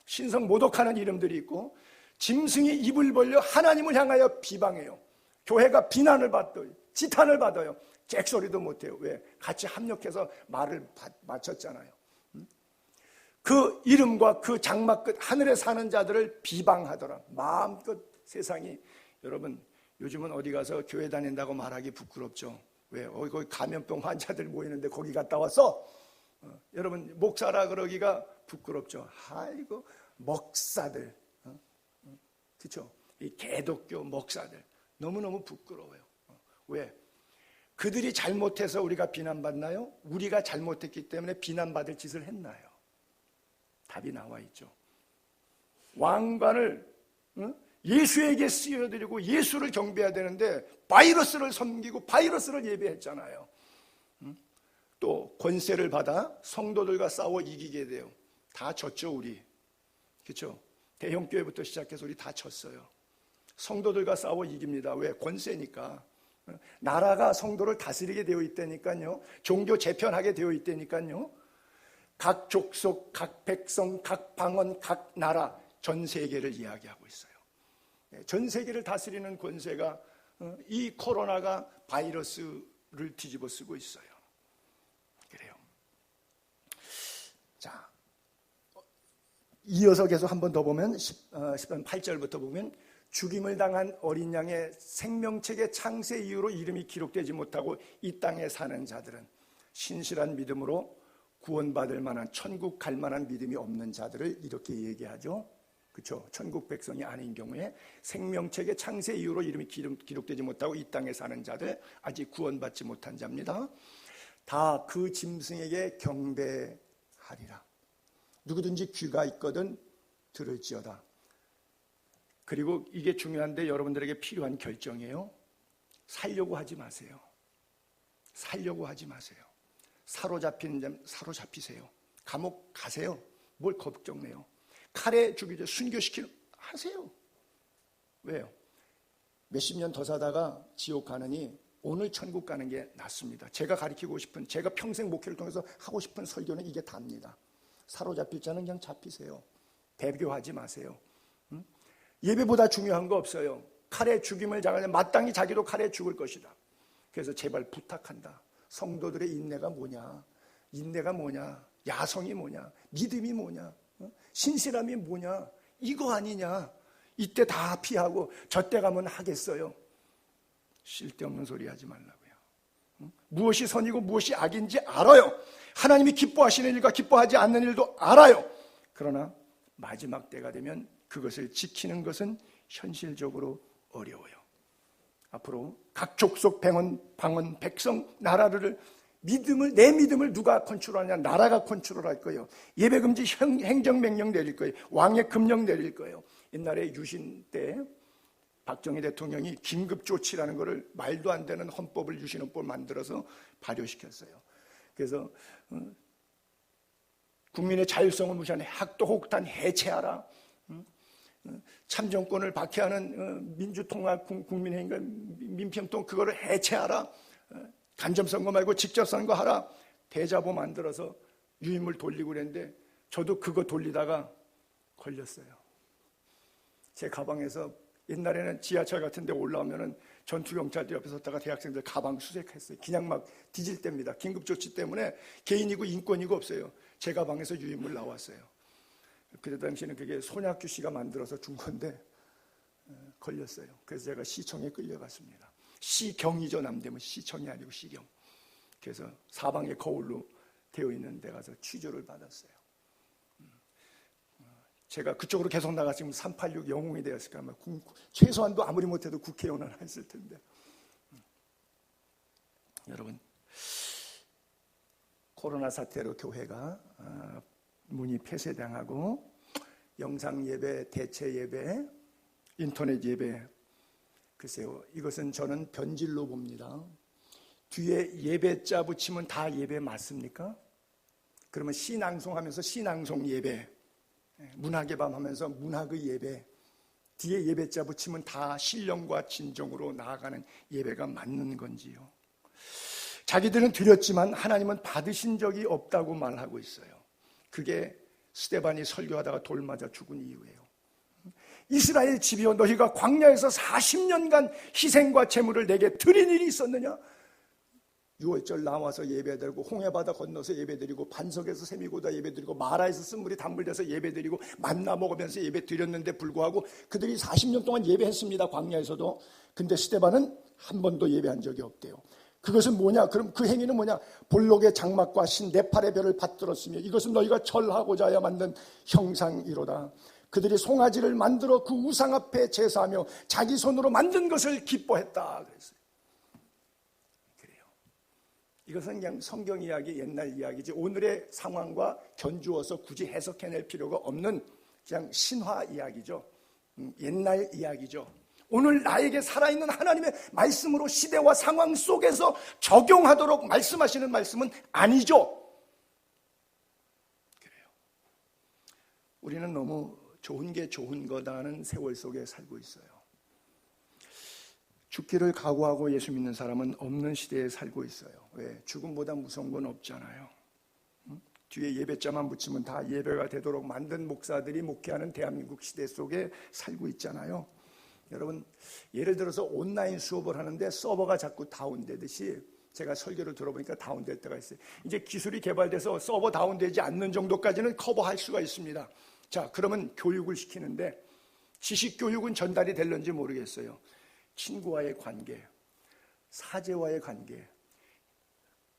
Speaker 1: 신성 모독하는 이름들이 있고, 짐승이 입을 벌려 하나님을 향하여 비방해요. 교회가 비난을 받아요. 지탄을 받아요. 잭소리도 못해요. 왜? 같이 합력해서 말을 맞췄잖아요. 그 이름과 그 장막 끝 하늘에 사는 자들을 비방하더라. 마음껏 세상이. 여러분, 요즘은 어디 가서 교회 다닌다고 말하기 부끄럽죠. 왜? 거기 감염병 환자들 모이는데 거기 갔다 왔어? 여러분, 목사라 그러기가 부끄럽죠. 아이고, 목사들, 그렇죠? 이 개독교 목사들 너무너무 부끄러워요. 왜? 그들이 잘못해서 우리가 비난받나요? 우리가 잘못했기 때문에 비난받을 짓을 했나요? 답이 나와 있죠. 왕관을 예수에게 쓰여드리고 예수를 경배해야 되는데 바이러스를 섬기고 바이러스를 예배했잖아요. 또 권세를 받아 성도들과 싸워 이기게 돼요. 다 졌죠, 우리. 그렇죠? 대형교회부터 시작해서 우리 다 졌어요. 성도들과 싸워 이깁니다. 왜? 권세니까. 나라가 성도를 다스리게 되어 있다니까요. 종교 재편하게 되어 있다니까요. 각 족속, 각 백성, 각 방언, 각 나라, 전 세계를 이야기하고 있어요. 전 세계를 다스리는 권세가 이 코로나가 바이러스를 뒤집어 쓰고 있어요. 그래요. 자, 이어서 계속 한 번 더 보면 8절부터 보면, 죽임을 당한 어린 양의 생명책의 창세 이후로 이름이 기록되지 못하고 이 땅에 사는 자들은 신실한 믿음으로 구원받을 만한, 천국 갈 만한 믿음이 없는 자들을 이렇게 얘기하죠. 그렇죠? 천국 백성이 아닌 경우에 생명책의 창세 이후로 이름이 기록되지 못하고 이 땅에 사는 자들, 아직 구원받지 못한 자입니다. 다 그 짐승에게 경배하리라. 누구든지 귀가 있거든 들을지어다. 그리고 이게 중요한데 여러분들에게 필요한 결정이에요. 살려고 하지 마세요. 살려고 하지 마세요. 사로잡히는 자는 사로잡히세요. 감옥 가세요. 뭘 걱정해요. 칼에 죽이죠. 순교시키는 하세요. 왜요? 몇십 년 더 사다가 지옥 가느니 오늘 천국 가는 게 낫습니다. 제가 가르치고 싶은, 제가 평생 목회를 통해서 하고 싶은 설교는 이게 답니다. 사로잡힐 자는 그냥 잡히세요. 배교하지 마세요. 예배보다 중요한 거 없어요. 칼에 죽임을 당하면 마땅히 자기도 칼에 죽을 것이다. 그래서 제발 부탁한다. 성도들의 인내가 뭐냐? 인내가 뭐냐? 야성이 뭐냐? 믿음이 뭐냐? 신실함이 뭐냐? 이거 아니냐? 이때 다 피하고 저때 가면 하겠어요. 쓸데없는 소리 하지 말라고요. 무엇이 선이고 무엇이 악인지 알아요. 하나님이 기뻐하시는 일과 기뻐하지 않는 일도 알아요. 그러나 마지막 때가 되면 그것을 지키는 것은 현실적으로 어려워요. 앞으로 각 족속, 방언, 백성, 나라를 내 믿음을 누가 컨트롤하냐? 나라가 컨트롤할 거예요. 예배금지 행정명령 내릴 거예요. 왕의 금령 내릴 거예요. 옛날에 유신 때 박정희 대통령이 긴급조치라는 것을 말도 안 되는 헌법을 유신헌법을 만들어서 발효시켰어요. 그래서 국민의 자율성을 무시하는 학도 혹탄 해체하라. 참정권을 박해하는 민주통합 국민회의인가 민평통 그거를 해체하라. 간접선거 말고 직접선거 하라. 대자보 만들어서 유인물 돌리고 그랬는데 저도 그거 돌리다가 걸렸어요. 제 가방에서 옛날에는 지하철 같은 데 올라오면은 전투경찰들 옆에 섰다가 대학생들 가방 수색했어요. 그냥 막 뒤질 때입니다. 긴급조치 때문에 개인이고 인권이고 없어요. 제 가방에서 유인물 나왔어요. 그때 당시에는 그게 손학규 씨가 만들어서 준 건데 걸렸어요. 그래서 제가 시청에 끌려갔습니다. 시경이죠. 남대문 시청이 아니고 시경. 그래서 사방에 거울로 되어 있는 데 가서 취조를 받았어요. 제가 그쪽으로 계속 나갔으면 386 영웅이 되었을까 아마 최소한도 아무리 못해도 국회의원을 했을 텐데. 여러분, 코로나 사태로 교회가 문이 폐쇄당하고 영상 예배, 대체 예배, 인터넷 예배, 글쎄요, 이것은 저는 변질로 봅니다. 뒤에 예배자 붙이면 다 예배 맞습니까? 그러면 시낭송하면서 시낭송 예배, 문학의 밤 하면서 문학의 예배, 뒤에 예배자 붙이면 다 신령과 진정으로 나아가는 예배가 맞는 건지요? 자기들은 드렸지만 하나님은 받으신 적이 없다고 말하고 있어요. 그게 스데반이 설교하다가 돌 맞아 죽은 이유예요. 이스라엘 집이여, 너희가 광야에서 40년간 희생과 제물을 내게 드린 일이 있었느냐? 유월절 나와서 예배드리고 홍해바다 건너서 예배드리고 반석에서 샘이고다 예배드리고 마라에서 쓴물이 단물돼서 예배드리고 만나 먹으면서 예배드렸는데 불구하고 그들이 40년 동안 예배했습니다. 광야에서도. 근데 스데반은 한 번도 예배한 적이 없대요. 그것은 뭐냐? 그럼 그 행위는 뭐냐? 볼록의 장막과 신 네팔의 별을 받들었으며 이것은 너희가 절하고자 하여 만든 형상이로다. 그들이 송아지를 만들어 그 우상 앞에 제사하며 자기 손으로 만든 것을 기뻐했다. 그랬어요. 그래요. 이것은 그냥 성경 이야기, 옛날 이야기지 오늘의 상황과 견주어서 굳이 해석해낼 필요가 없는 그냥 신화 이야기죠. 옛날 이야기죠. 오늘 나에게 살아있는 하나님의 말씀으로 시대와 상황 속에서 적용하도록 말씀하시는 말씀은 아니죠. 그래요. 우리는 너무 좋은 게 좋은 거다는 세월 속에 살고 있어요. 죽기를 각오하고 예수 믿는 사람은 없는 시대에 살고 있어요. 왜? 죽음보다 무서운 건 없잖아요. 뒤에 예배자만 붙이면 다 예배가 되도록 만든 목사들이 목회하는 대한민국 시대 속에 살고 있잖아요. 여러분, 예를 들어서 온라인 수업을 하는데 서버가 자꾸 다운되듯이 제가 설교를 들어보니까 다운될 때가 있어요. 이제 기술이 개발돼서 서버 다운되지 않는 정도까지는 커버할 수가 있습니다. 자, 그러면 교육을 시키는데 지식 교육은 전달이 될는지 모르겠어요. 친구와의 관계, 사제와의 관계,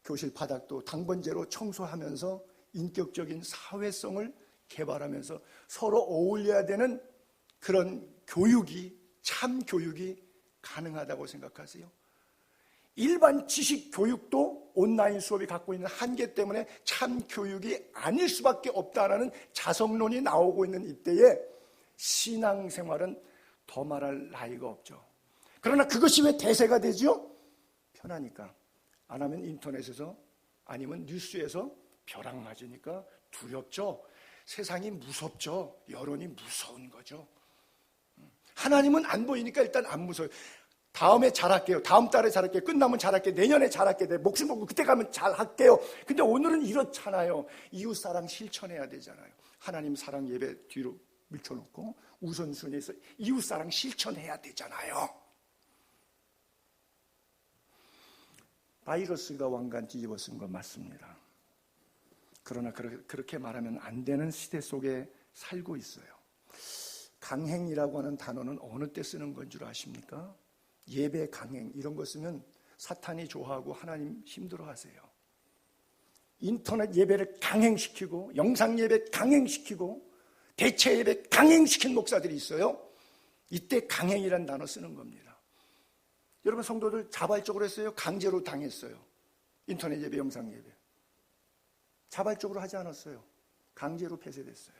Speaker 1: 교실 바닥도 당번제로 청소하면서 인격적인 사회성을 개발하면서 서로 어울려야 되는 그런 교육이, 참 교육이 가능하다고 생각하세요? 일반 지식 교육도 온라인 수업이 갖고 있는 한계 때문에 참 교육이 아닐 수밖에 없다는 자성론이 나오고 있는 이때에 신앙생활은 더 말할 나위가 없죠. 그러나 그것이 왜 대세가 되죠? 편하니까. 안 하면 인터넷에서 아니면 뉴스에서 벼락 맞으니까 두렵죠. 세상이 무섭죠. 여론이 무서운 거죠. 하나님은 안 보이니까 일단 안 무서워요. 다음에 잘할게요. 다음 달에 잘할게요. 끝나면 잘할게요. 내년에 잘할게요. 내 목숨 걸고 그때 가면 잘할게요. 근데 오늘은 이렇잖아요. 이웃사랑 실천해야 되잖아요. 하나님 사랑 예배 뒤로 밀쳐놓고 우선순위에서 이웃사랑 실천해야 되잖아요. 바이러스가 왕관 뒤집어 쓴 건 맞습니다. 그러나 그렇게 말하면 안 되는 시대 속에 살고 있어요. 강행이라고 하는 단어는 어느 때 쓰는 건 줄 아십니까? 예배 강행 이런 거 쓰면 사탄이 좋아하고 하나님 힘들어하세요. 인터넷 예배를 강행시키고 영상 예배 강행시키고 대체 예배 강행시킨 목사들이 있어요. 이때 강행이라는 단어 쓰는 겁니다. 여러분 성도들 자발적으로 했어요? 강제로 당했어요? 인터넷 예배, 영상 예배 자발적으로 하지 않았어요. 강제로 폐쇄됐어요.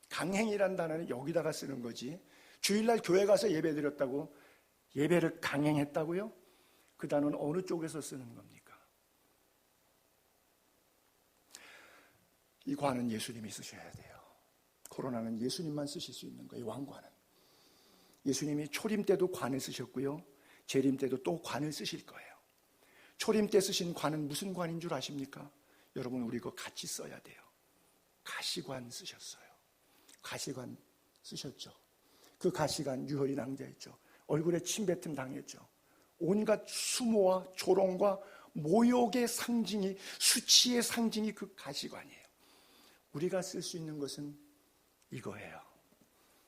Speaker 1: 강행이라는 단어는 여기다가 쓰는 거지 주일날 교회 가서 예배 드렸다고 예배를 강행했다고요? 그 단어는 어느 쪽에서 쓰는 겁니까? 이 관은 예수님이 쓰셔야 돼요. 코로나는 예수님만 쓰실 수 있는 거예요. 왕관은. 예수님이 초림 때도 관을 쓰셨고요. 재림 때도 또 관을 쓰실 거예요. 초림 때 쓰신 관은 무슨 관인 줄 아십니까? 여러분 우리 그거 같이 써야 돼요. 가시관 쓰셨어요. 가시관 쓰셨죠. 그 가시관 유혈이 낭자했죠. 얼굴에 침뱉음 당했죠. 온갖 수모와 조롱과 모욕의 상징이, 수치의 상징이 그 가시관이에요. 우리가 쓸 수 있는 것은 이거예요.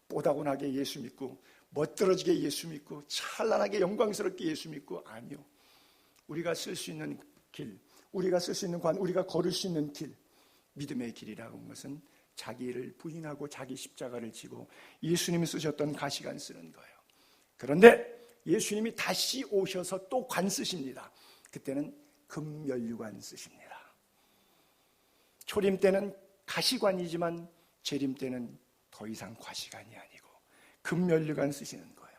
Speaker 1: 뽀다곤하게 예수 믿고 멋들어지게 예수 믿고 찬란하게 영광스럽게 예수 믿고 아니요. 우리가 쓸 수 있는 길, 우리가 쓸 수 있는 관, 우리가 걸을 수 있는 길, 믿음의 길이라고 하는 것은 자기를 부인하고 자기 십자가를 지고 예수님이 쓰셨던 가시관 쓰는 거예요. 그런데 예수님이 다시 오셔서 또 관 쓰십니다. 그때는 금면류관 쓰십니다. 초림 때는 가시관이지만 재림 때는 더 이상 가시관이 아니고 금면류관 쓰시는 거예요.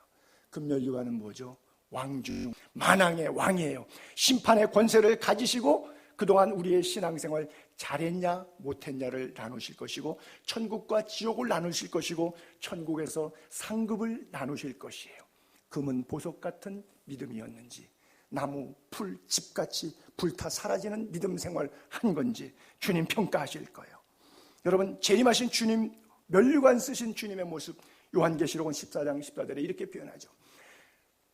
Speaker 1: 금면류관은 뭐죠? 왕중 만왕의 왕이에요. 심판의 권세를 가지시고 그동안 우리의 신앙생활 잘했냐 못했냐를 나누실 것이고 천국과 지옥을 나누실 것이고 천국에서 상급을 나누실 것이에요. 금은 보석 같은 믿음이었는지 나무, 풀, 집같이 불타 사라지는 믿음 생활 한 건지 주님 평가하실 거예요. 여러분 재림하신 주님, 면류관 쓰신 주님의 모습 요한계시록은 14장 14절에 이렇게 표현하죠.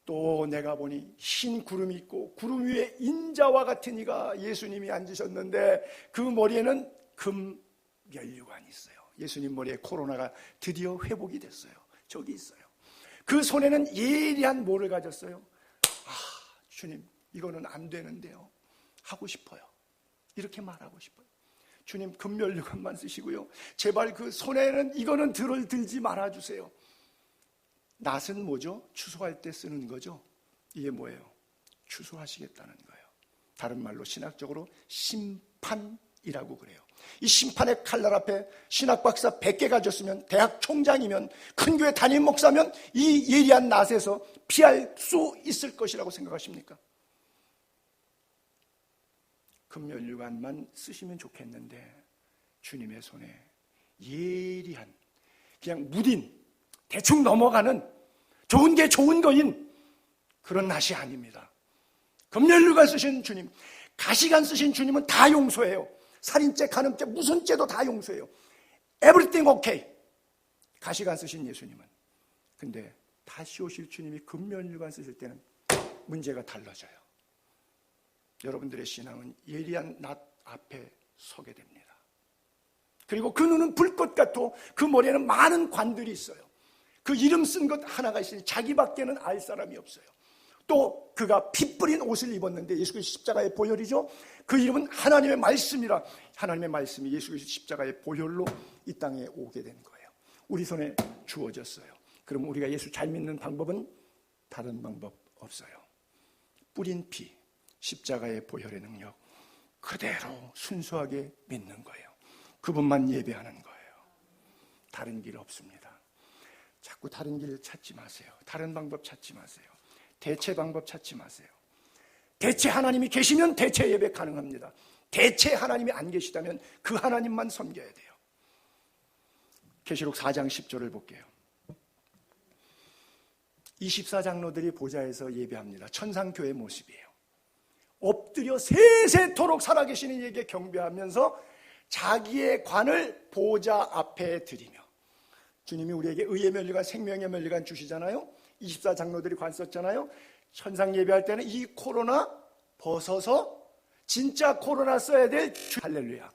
Speaker 1: 또 내가 보니 흰 구름이 있고 구름 위에 인자와 같은 이가 예수님이 앉으셨는데 그 머리에는 금 면류관이 있어요. 예수님 머리에 코로나가 드디어 회복이 됐어요. 저기 있어요. 그 손에는 예리한 뭐를 가졌어요? 주님 이거는 안 되는데요. 하고 싶어요. 이렇게 말하고 싶어요. 주님 금면류관만 쓰시고요. 제발 그 손에는 이거는 들지 말아주세요. 낫은 뭐죠? 추수할 때 쓰는 거죠. 이게 뭐예요? 추수하시겠다는 거예요. 다른 말로 신학적으로 심판이라고 그래요. 이 심판의 칼날 앞에 신학박사 100개 가졌으면 대학 총장이면 큰 교회 담임 목사면 이 예리한 낫에서 피할 수 있을 것이라고 생각하십니까? 금면류관만 쓰시면 좋겠는데 주님의 손에 예리한 그냥 무딘 대충 넘어가는 좋은 게 좋은 거인 그런 낫이 아닙니다. 금면류관 쓰신 주님, 가시관 쓰신 주님은 다 용서해요. 살인죄, 간음죄, 무슨 죄도 다 용서해요. Everything okay. 가시관 쓰신 예수님은. 근데 다시 오실 주님이 금면류관 쓰실 때는 문제가 달라져요. 여러분들의 신앙은 예리한 낫 앞에 서게 됩니다. 그리고 그 눈은 불꽃 같고 그 머리에는 많은 관들이 있어요. 그 이름 쓴 것 하나가 있으니 자기밖에는 알 사람이 없어요. 또 그가 피 뿌린 옷을 입었는데 예수 그리스도 십자가의 보혈이죠. 그 이름은 하나님의 말씀이라. 하나님의 말씀이 예수 그리스도 십자가의 보혈로 이 땅에 오게 된 거예요. 우리 손에 주어졌어요. 그럼 우리가 예수 잘 믿는 방법은 다른 방법 없어요. 뿌린 피, 십자가의 보혈의 능력 그대로 순수하게 믿는 거예요. 그분만 예배하는 거예요. 다른 길 없습니다. 자꾸 다른 길 찾지 마세요. 다른 방법 찾지 마세요. 대체 방법 찾지 마세요. 대체 하나님이 계시면 대체 예배 가능합니다. 대체 하나님이 안 계시다면 그 하나님만 섬겨야 돼요. 계시록 4장 10절을 볼게요. 24장로들이 보좌에서 예배합니다. 천상교회 모습이에요. 엎드려 세세토록 살아계시는 이에게 경배하면서 자기의 관을 보좌 앞에 드리며, 주님이 우리에게 의의 면류관, 생명의 면류관 주시잖아요. 24장로들이 관 썼잖아요. 천상 예배할 때는 이 코로나 벗어서 진짜 코로나 써야 될 할렐루야.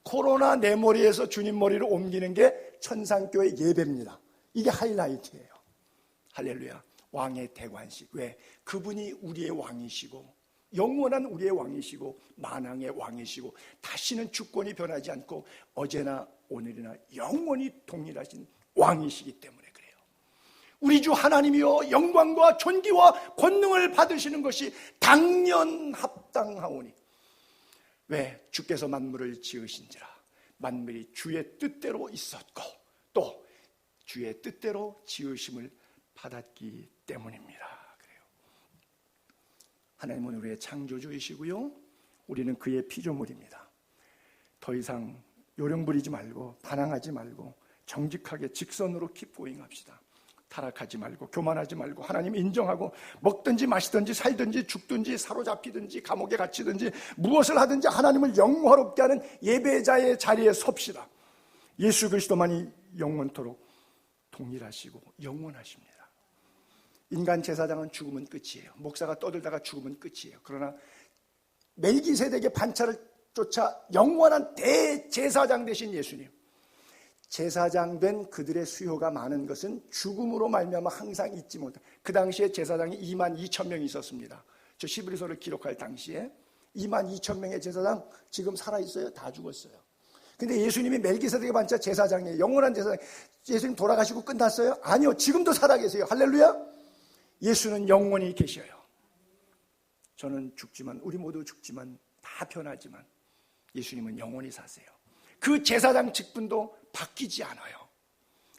Speaker 1: 코로나 내 머리에서 주님 머리로 옮기는 게 천상교회 예배입니다. 이게 하이라이트예요. 할렐루야. 왕의 대관식. 왜? 그분이 우리의 왕이시고 영원한 우리의 왕이시고 만왕의 왕이시고 다시는 주권이 변하지 않고 어제나 오늘이나 영원히 동일하신 왕이시기 때문에 그래요. 우리 주 하나님이여 영광과 존귀와 권능을 받으시는 것이 당연합당하오니. 왜? 주께서 만물을 지으신지라. 만물이 주의 뜻대로 있었고 또 주의 뜻대로 지으심을 받았기 때문입니다. 그래요. 하나님은 우리의 창조주이시고요, 우리는 그의 피조물입니다. 더 이상 요령 부리지 말고 반항하지 말고 정직하게 직선으로 킵고잉 합시다. 타락하지 말고 교만하지 말고 하나님 인정하고 먹든지 마시든지 살든지 죽든지 사로잡히든지 감옥에 갇히든지 무엇을 하든지 하나님을 영화롭게 하는 예배자의 자리에 섭시다. 예수 그리스도만이 영원토록 동일하시고 영원하십니다. 인간 제사장은 죽으면 끝이에요. 목사가 떠들다가 죽으면 끝이에요. 그러나 멜기세덱의 반차를 쫓아 영원한 대제사장 되신 예수님, 제사장 된 그들의 수요가 많은 것은 죽음으로 말미암아 항상 잊지 못한, 그 당시에 제사장이 22,000명이 있었습니다. 저 히브리서를 기록할 당시에 22,000명의 제사장 지금 살아있어요? 다 죽었어요. 근데 예수님이 멜기세덱의 반차 제사장이에요. 영원한 제사장. 예수님 돌아가시고 끝났어요? 아니요. 지금도 살아계세요. 할렐루야. 예수는 영원히 계셔요. 저는 죽지만, 우리 모두 죽지만 다 변하지만 예수님은 영원히 사세요. 그 제사장 직분도 바뀌지 않아요.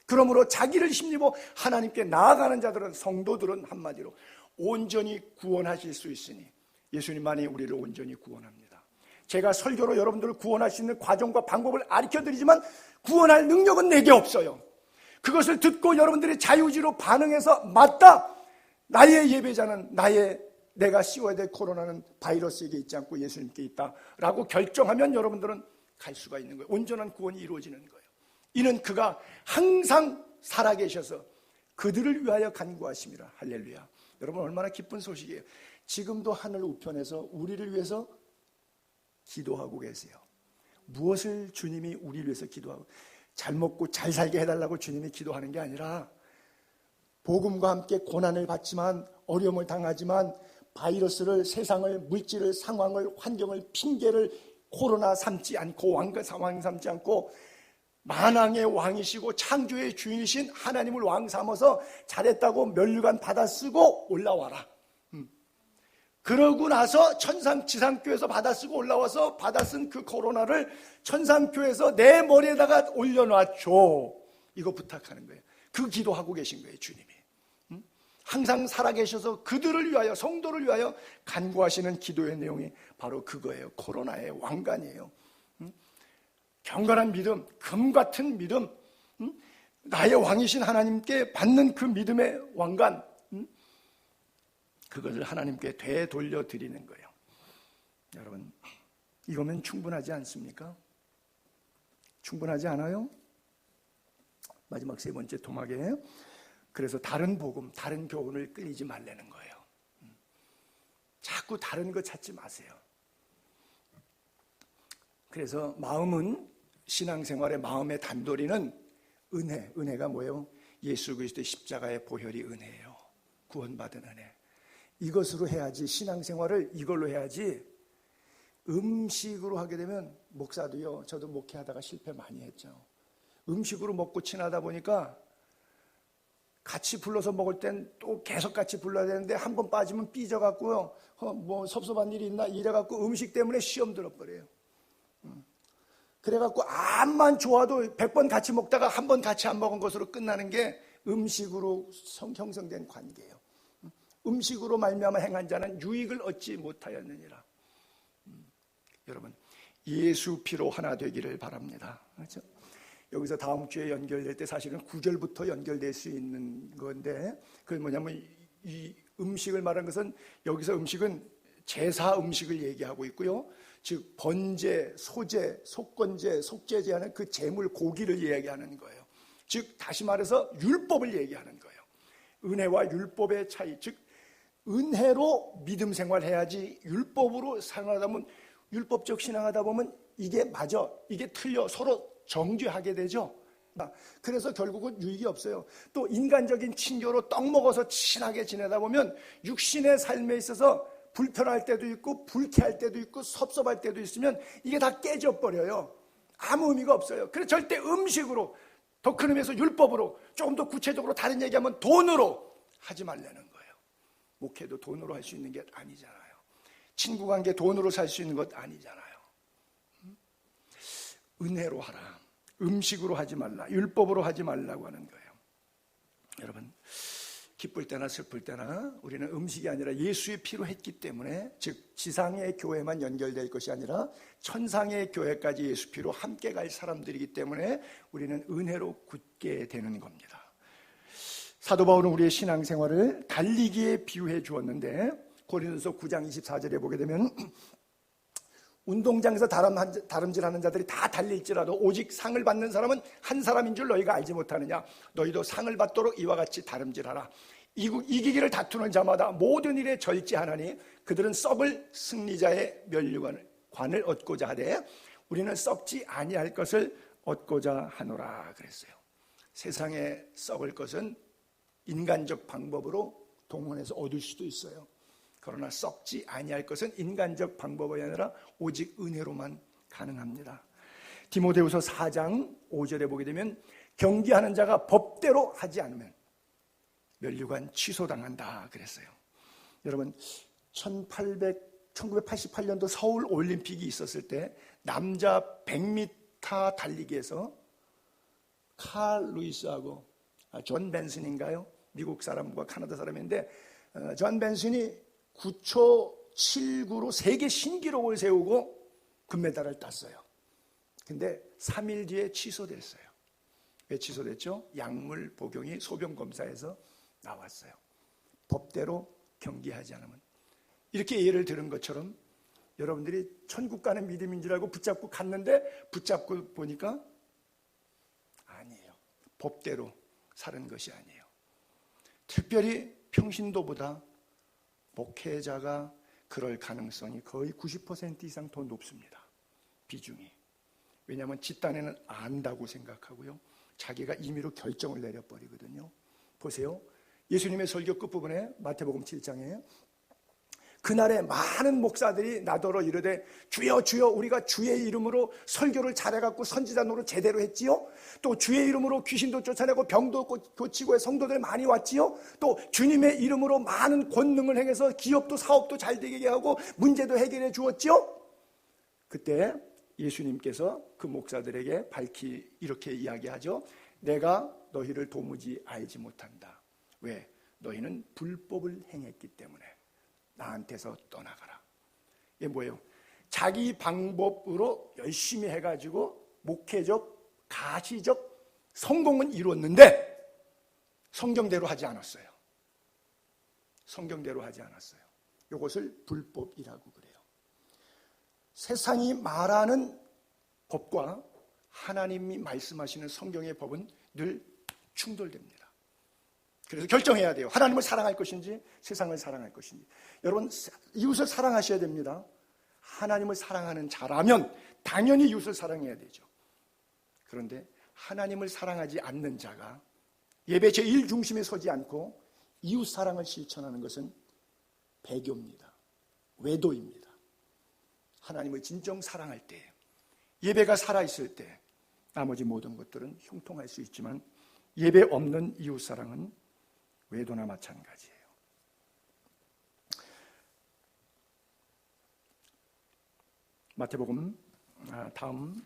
Speaker 1: 그러므로 자기를 힘입어 하나님께 나아가는 자들은, 성도들은 한마디로 온전히 구원하실 수 있으니 예수님만이 우리를 온전히 구원합니다. 제가 설교로 여러분들을 구원할 수 있는 과정과 방법을 가르쳐드리지만 구원할 능력은 내게 없어요. 그것을 듣고 여러분들이 자유지로 반응해서 맞다, 나의 예배자는, 내가 씌워야 될 코로나는 바이러스에게 있지 않고 예수님께 있다라고 결정하면 여러분들은 갈 수가 있는 거예요. 온전한 구원이 이루어지는 거예요. 이는 그가 항상 살아계셔서 그들을 위하여 간구하심이라. 할렐루야. 여러분 얼마나 기쁜 소식이에요. 지금도 하늘 우편에서 우리를 위해서 기도하고 계세요. 무엇을 주님이 우리를 위해서 기도하고, 잘 먹고 잘 살게 해달라고 주님이 기도하는 게 아니라 복음과 함께 고난을 받지만, 어려움을 당하지만, 바이러스를, 세상을, 물질을, 상황을, 환경을, 핑계를 코로나 삼지 않고, 왕과 상황 삼지 않고 만왕의 왕이시고 창조의 주인이신 하나님을 왕 삼아서 잘했다고 면류관 받아 쓰고 올라와라. 그러고 나서 지상교회에서 받아 쓰고 올라와서 받아 쓴 그 코로나를 천상교회에서 내 머리에다가 올려놔줘. 이거 부탁하는 거예요. 그 기도하고 계신 거예요, 주님이. 항상 살아계셔서 그들을 위하여, 성도를 위하여 간구하시는 기도의 내용이 바로 그거예요. 코로나의 왕관이에요. 경건한 믿음, 금 같은 믿음, 나의 왕이신 하나님께 받는 그 믿음의 왕관, 그것을 하나님께 되돌려 드리는 거예요. 여러분, 이거면 충분하지 않습니까? 충분하지 않아요? 마지막 세 번째 토막에, 그래서 다른 복음, 다른 교훈을 끌리지 말라는 거예요. 자꾸 다른 거 찾지 마세요. 그래서 마음은, 신앙생활의 마음의 단도리는 은혜가 뭐예요? 예수 그리스도의 십자가의 보혈이 은혜예요. 구원받은 은혜. 이것으로 해야지, 신앙생활을 이걸로 해야지 음식으로 하게 되면, 목사도요, 저도 목회하다가 실패 많이 했죠. 음식으로 먹고 친하다 보니까 같이 불러서 먹을 땐 또 계속 같이 불러야 되는데 한 번 빠지면 삐져갖고요, 뭐 섭섭한 일이 있나 이래갖고 음식 때문에 시험 들어버려요. 그래갖고 암만 좋아도 100번 같이 먹다가 한 번 같이 안 먹은 것으로 끝나는 게 음식으로 형성된 관계예요. 음식으로 말미암아 행한 자는 유익을 얻지 못하였느니라. 여러분, 예수 피로 하나 되기를 바랍니다. 그렇죠? 여기서 다음 주에 연결될 때 사실은 9절부터 연결될 수 있는 건데, 그게 뭐냐면 이 음식을 말한 것은, 여기서 음식은 제사 음식을 얘기하고 있고요, 즉 번제, 소제, 속건제, 속죄제 하는 그 제물 고기를 이야기하는 거예요. 즉 다시 말해서 율법을 얘기하는 거예요. 은혜와 율법의 차이, 즉 은혜로 믿음 생활해야지 율법으로 생활하다 보면, 율법적 신앙하다 보면 이게 맞아, 이게 틀려, 서로 정죄하게 되죠. 그래서 결국은 유익이 없어요. 또 인간적인 친교로 떡 먹어서 친하게 지내다 보면 육신의 삶에 있어서 불편할 때도 있고 불쾌할 때도 있고 섭섭할 때도 있으면 이게 다 깨져버려요. 아무 의미가 없어요. 그래서 절대 음식으로, 더 큰 의미에서 율법으로, 조금 더 구체적으로 다른 얘기하면 돈으로 하지 말라는 거예요. 목회도 돈으로 할 수 있는 게 아니잖아요. 친구관계 돈으로 살 수 있는 것 아니잖아요. 은혜로 하라, 음식으로 하지 말라, 율법으로 하지 말라고 하는 거예요. 여러분, 기쁠 때나 슬플 때나 우리는 음식이 아니라 예수의 피로 했기 때문에, 즉 지상의 교회만 연결될 것이 아니라 천상의 교회까지 예수 피로 함께 갈 사람들이기 때문에 우리는 은혜로 굳게 되는 겁니다. 사도 바울은 우리의 신앙생활을 달리기에 비유해 주었는데, 고린도서 9장 24절에 보게 되면, 운동장에서 다름질하는 자들이 다 달릴지라도 오직 상을 받는 사람은 한 사람인 줄 너희가 알지 못하느냐. 너희도 상을 받도록 이와 같이 다름질하라. 이기기를 다투는 자마다 모든 일에 절제하나니 그들은 썩을 승리자의 면류관을 얻고자 하되 우리는 썩지 아니할 것을 얻고자 하노라 그랬어요. 세상에 썩을 것은 인간적 방법으로 동원해서 얻을 수도 있어요. 그러나 썩지 아니할 것은 인간적 방법이 아니라 오직 은혜로만 가능합니다. 디모데후서 4장 5절에 보게 되면, 경기하는 자가 법대로 하지 않으면 면류관 취소당한다 그랬어요. 여러분, 1988년도 서울 올림픽이 있었을 때 남자 100m 달리기에서 칼 루이스하고 존 벤슨인가요? 미국 사람과 카나다 사람인데, 존 벤슨이 9초 79로 세계 신기록을 세우고 금메달을 땄어요. 근데 3일 뒤에 취소됐어요. 왜 취소됐죠? 약물 복용이 소변 검사에서 나왔어요. 법대로 경기하지 않으면. 이렇게 예를 들은 것처럼 여러분들이 천국 가는 믿음인 줄 알고 붙잡고 갔는데 붙잡고 보니까 아니에요. 법대로 사는 것이 아니에요. 특별히 평신도보다 목회자가 그럴 가능성이 거의 90% 이상 더 높습니다. 비중이. 왜냐하면 집단에는 안다고 생각하고요, 자기가 임의로 결정을 내려버리거든요. 보세요, 예수님의 설교 끝부분에 마태복음 7장에 그날에 많은 목사들이 나더러 이르되 주여 주여 우리가 주의 이름으로 설교를 잘해갖고 선지자 노릇 제대로 했지요. 또 주의 이름으로 귀신도 쫓아내고 병도 고치고 성도들 많이 왔지요. 또 주님의 이름으로 많은 권능을 행해서 기업도 사업도 잘 되게 하고 문제도 해결해 주었지요. 그때 예수님께서 그 목사들에게 밝히 이렇게 이야기하죠. 내가 너희를 도무지 알지 못한다. 왜? 너희는 불법을 행했기 때문에 나한테서 떠나가라. 이게 뭐예요? 자기 방법으로 열심히 해가지고 목회적, 가시적 성공은 이루었는데 성경대로 하지 않았어요. 성경대로 하지 않았어요. 이것을 불법이라고 그래요. 세상이 말하는 법과 하나님이 말씀하시는 성경의 법은 늘 충돌됩니다. 그래서 결정해야 돼요. 하나님을 사랑할 것인지 세상을 사랑할 것인지. 여러분, 이웃을 사랑하셔야 됩니다. 하나님을 사랑하는 자라면 당연히 이웃을 사랑해야 되죠. 그런데 하나님을 사랑하지 않는 자가 예배 제1 중심에 서지 않고 이웃 사랑을 실천하는 것은 배교입니다. 외도입니다. 하나님을 진정 사랑할 때, 예배가 살아있을 때 나머지 모든 것들은 형통할 수 있지만 예배 없는 이웃사랑은 외도나 마찬가지예요. 마태복음 다음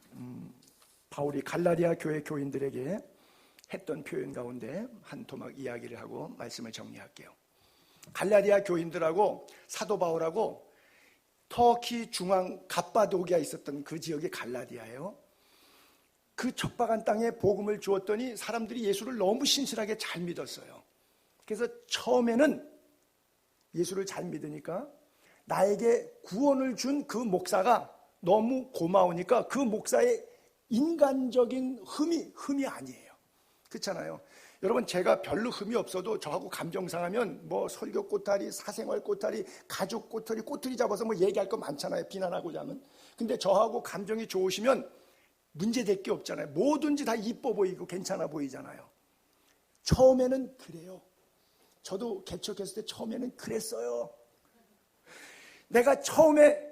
Speaker 1: 바울이 갈라디아 교회 교인들에게 했던 표현 가운데 한 토막 이야기를 하고 말씀을 정리할게요. 갈라디아 교인들하고 사도 바울하고 터키 중앙 갑바도기아 있었던 그 지역이 갈라디아예요. 그 척박한 땅에 복음을 주었더니 사람들이 예수를 너무 신실하게 잘 믿었어요. 그래서 처음에는 예수를 잘 믿으니까 나에게 구원을 준 그 목사가 너무 고마우니까 그 목사의 인간적인 흠이 아니에요. 그렇잖아요. 여러분, 제가 별로 흠이 없어도 저하고 감정 상하면 뭐 설교 꼬타리, 사생활 꼬타리, 가족 꼬투리 잡아서 뭐 얘기할 거 많잖아요. 비난하고자 하면. 근데 저하고 감정이 좋으시면 문제될 게 없잖아요. 뭐든지 다 이뻐 보이고 괜찮아 보이잖아요. 처음에는 그래요. 저도 개척했을 때 처음에는 그랬어요. 내가 처음에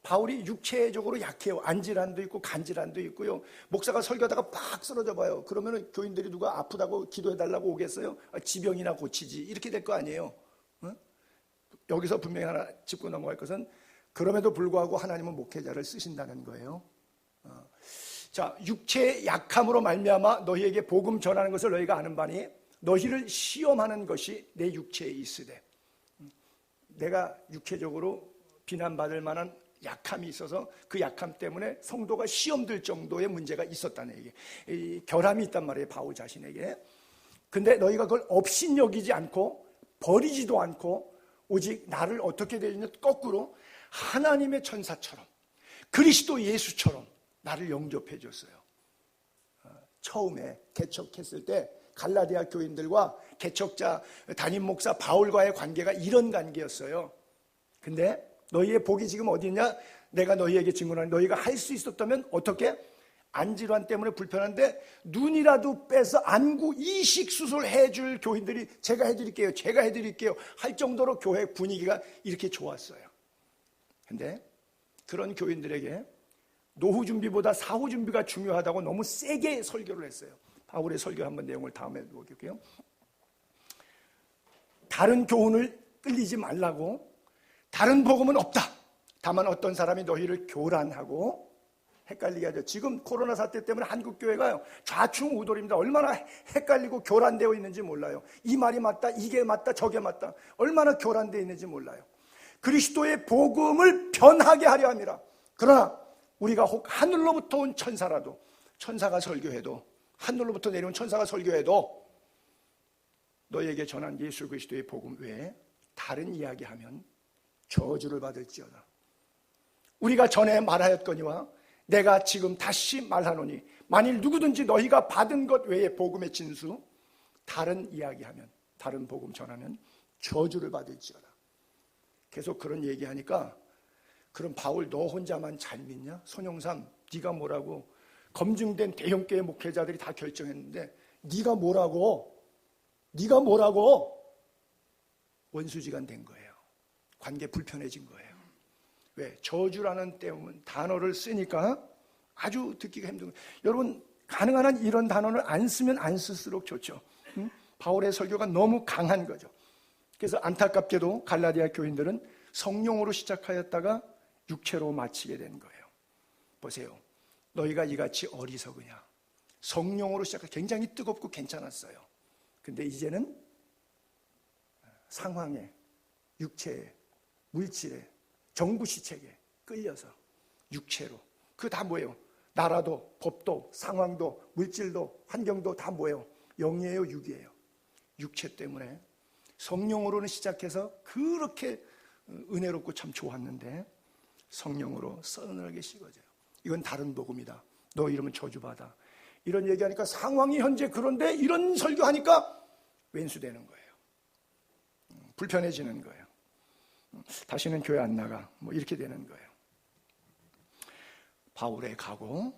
Speaker 1: 바울이 육체적으로 약해요. 안질환도 있고 간질환도 있고요. 목사가 설교하다가 팍 쓰러져 봐요. 그러면 교인들이 누가 아프다고 기도해달라고 오겠어요? 지병이나 고치지. 이렇게 될 거 아니에요. 여기서 분명히 하나 짚고 넘어갈 것은 그럼에도 불구하고 하나님은 목회자를 쓰신다는 거예요. 자, 육체의 약함으로 말미암아 너희에게 복음 전하는 것을 너희가 아는 바니 너희를 시험하는 것이 내 육체에 있으되. 내가 육체적으로 비난받을 만한 약함이 있어서 그 약함 때문에 성도가 시험될 정도의 문제가 있었다는 얘기. 이 결함이 있단 말이에요, 바울 자신에게. 근데 너희가 그걸 업신여기지 않고 버리지도 않고 오직 나를 어떻게 되느냐, 거꾸로 하나님의 천사처럼 그리스도 예수처럼 나를 영접해 줬어요. 처음에 개척했을 때 갈라디아 교인들과 개척자 담임 목사 바울과의 관계가 이런 관계였어요. 근데 너희의 복이 지금 어디 있냐? 내가 너희에게 증언하니 너희가 할 수 있었다면 어떻게? 안질환 때문에 불편한데 눈이라도 빼서 안구 이식 수술해 줄 교인들이 제가 해드릴게요 할 정도로 교회 분위기가 이렇게 좋았어요. 근데 그런 교인들에게 노후 준비보다 사후 준비가 중요하다고 너무 세게 설교를 했어요. 바울의 설교 한번 내용을 다음에 보겠고요. 다른 교훈을 끌리지 말라고, 다른 복음은 없다. 다만 어떤 사람이 너희를 교란하고 헷갈리게 하죠. 지금 코로나 사태 때문에 한국 교회가요 좌충우돌입니다. 얼마나 헷갈리고 교란되어 있는지 몰라요. 이 말이 맞다, 이게 맞다, 저게 맞다. 얼마나 교란되어 있는지 몰라요. 그리스도의 복음을 변하게 하려 함이라. 그러나 우리가 혹 하늘로부터 온 천사라도, 천사가 설교해도, 하늘로부터 내려온 천사가 설교해도 너희에게 전한 예수 그리스도의 복음 외에 다른 이야기하면 저주를 받을지어다. 우리가 전에 말하였거니와 내가 지금 다시 말하노니 만일 누구든지 너희가 받은 것 외에 복음의 진수 다른 이야기하면, 다른 복음 전하면 저주를 받을지어다. 계속 그런 얘기하니까 그럼 바울 너 혼자만 잘 믿냐? 손영삼 네가 뭐라고? 검증된 대형교회 목회자들이 다 결정했는데 네가 뭐라고? 원수지간 된 거예요. 관계 불편해진 거예요. 왜? 저주라는 단어를 쓰니까 아주 듣기가 힘든 거예요. 여러분, 가능한 한 이런 단어를 안 쓰면 안 쓸수록 좋죠. 바울의 설교가 너무 강한 거죠. 그래서 안타깝게도 갈라디아 교인들은 성령으로 시작하였다가 육체로 마치게 된 거예요. 보세요. 너희가 이같이 어리석으냐. 성령으로 시작해 굉장히 뜨겁고 괜찮았어요. 근데 이제는 상황에, 육체에, 물질에, 정부 시책에 끌려서 육체로. 그거 다 뭐예요? 나라도, 법도, 상황도, 물질도, 환경도 다 뭐예요? 영이에요, 육이에요? 육체 때문에. 성령으로는 시작해서 그렇게 은혜롭고 참 좋았는데 성령으로 서늘하게 식어져요. 이건 다른 복음이다. 너 이러면 저주받아. 이런 얘기하니까 상황이 현재 그런데 이런 설교하니까 왼수되는 거예요. 불편해지는 거예요. 다시는 교회 안 나가. 뭐 이렇게 되는 거예요. 바울의 각오,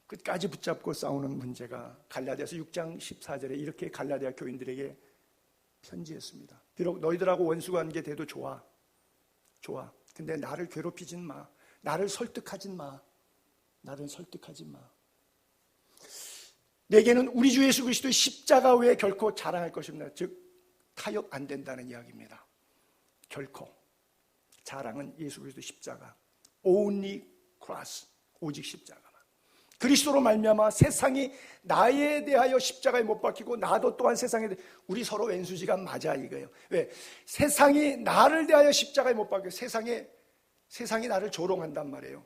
Speaker 1: 끝까지 붙잡고 싸우는 문제가 갈라디아서 6장 14절에 이렇게 갈라디아 교인들에게 편지했습니다. 비록 너희들하고 원수관계 돼도 좋아. 좋아. 근데 나를 괴롭히진 마. 나를 설득하진 마. 나를 설득하지 마. 내게는 우리 주 예수 그리스도의 십자가 외에 결코 자랑할 것이 없다. 즉 타협 안 된다는 이야기입니다. 결코. 자랑은 예수 그리스도 십자가. Only cross. 오직 십자가만. 그리스도로 말미암아 세상이 나에 대하여 십자가에 못 박히고 나도 또한 세상에 우리 서로 왼수지가 맞아 이거예요. 왜? 세상이 나를 대하여 십자가에 못 박혀. 세상이 나를 조롱한단 말이에요.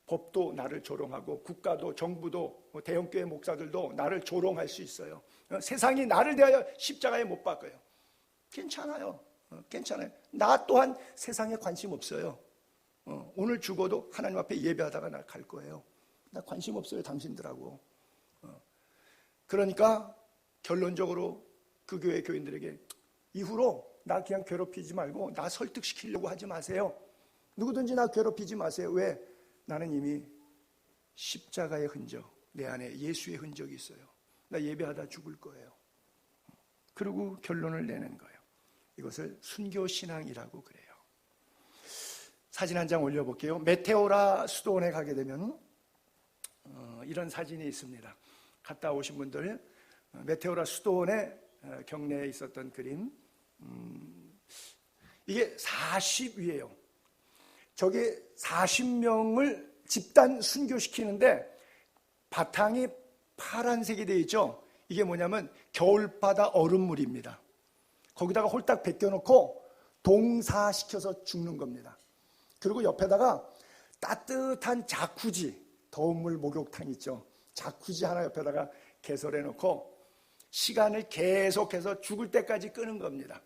Speaker 1: 법도 나를 조롱하고 국가도 정부도 대형교회 목사들도 나를 조롱할 수 있어요. 세상이 나를 대하여 십자가에 못 박아요. 괜찮아요. 괜찮아요. 나 또한 세상에 관심 없어요. 오늘 죽어도 하나님 앞에 예배하다가 나 갈 거예요. 나 관심 없어요, 당신들하고. 그러니까 결론적으로 그 교회 교인들에게 이후로 나 그냥 괴롭히지 말고 나 설득시키려고 하지 마세요. 누구든지 나 괴롭히지 마세요. 왜? 나는 이미 십자가의 흔적, 내 안에 예수의 흔적이 있어요. 나 예배하다 죽을 거예요. 그리고 결론을 내는 거예요. 이것을 순교신앙이라고 그래요. 사진 한 장 올려볼게요. 메테오라 수도원에 가게 되면 이런 사진이 있습니다. 갔다 오신 분들, 메테오라 수도원의 경내에 있었던 그림. 이게 40위예요. 저게 40명을 집단 순교시키는데 바탕이 파란색이 되어 있죠. 이게 뭐냐면 겨울바다 얼음물입니다. 거기다가 홀딱 벗겨놓고 동사시켜서 죽는 겁니다. 그리고 옆에다가 따뜻한 자쿠지, 더운 물 목욕탕 있죠. 자쿠지 하나 옆에다가 개설해놓고 시간을 계속해서 죽을 때까지 끄는 겁니다.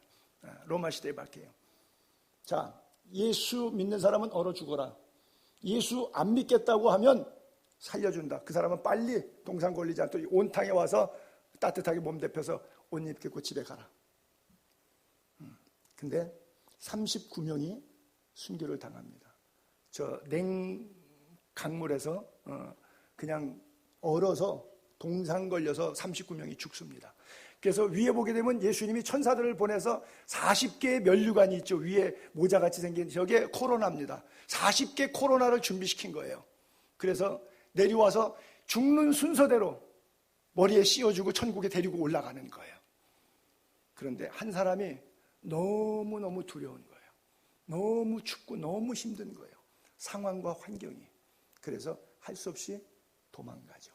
Speaker 1: 로마 시대에 박해요. 자, 예수 믿는 사람은 얼어 죽어라. 예수 안 믿겠다고 하면 살려준다. 그 사람은 빨리 동상 걸리지 않도록 온탕에 와서 따뜻하게 몸 데펴서 옷 입고 집에 가라. 근데 39명이 순교를 당합니다. 저 냉강물에서 그냥 얼어서 동상 걸려서 39명이 죽습니다. 그래서 위에 보게 되면 예수님이 천사들을 보내서 40개의 면류관이 있죠. 위에 모자같이 생긴 저게 코로나입니다. 40개 코로나를 준비시킨 거예요. 그래서 내려와서 죽는 순서대로 머리에 씌워주고 천국에 데리고 올라가는 거예요. 그런데 한 사람이 너무너무 두려운 거예요. 너무 춥고 너무 힘든 거예요. 상황과 환경이. 그래서 할 수 없이 도망가죠.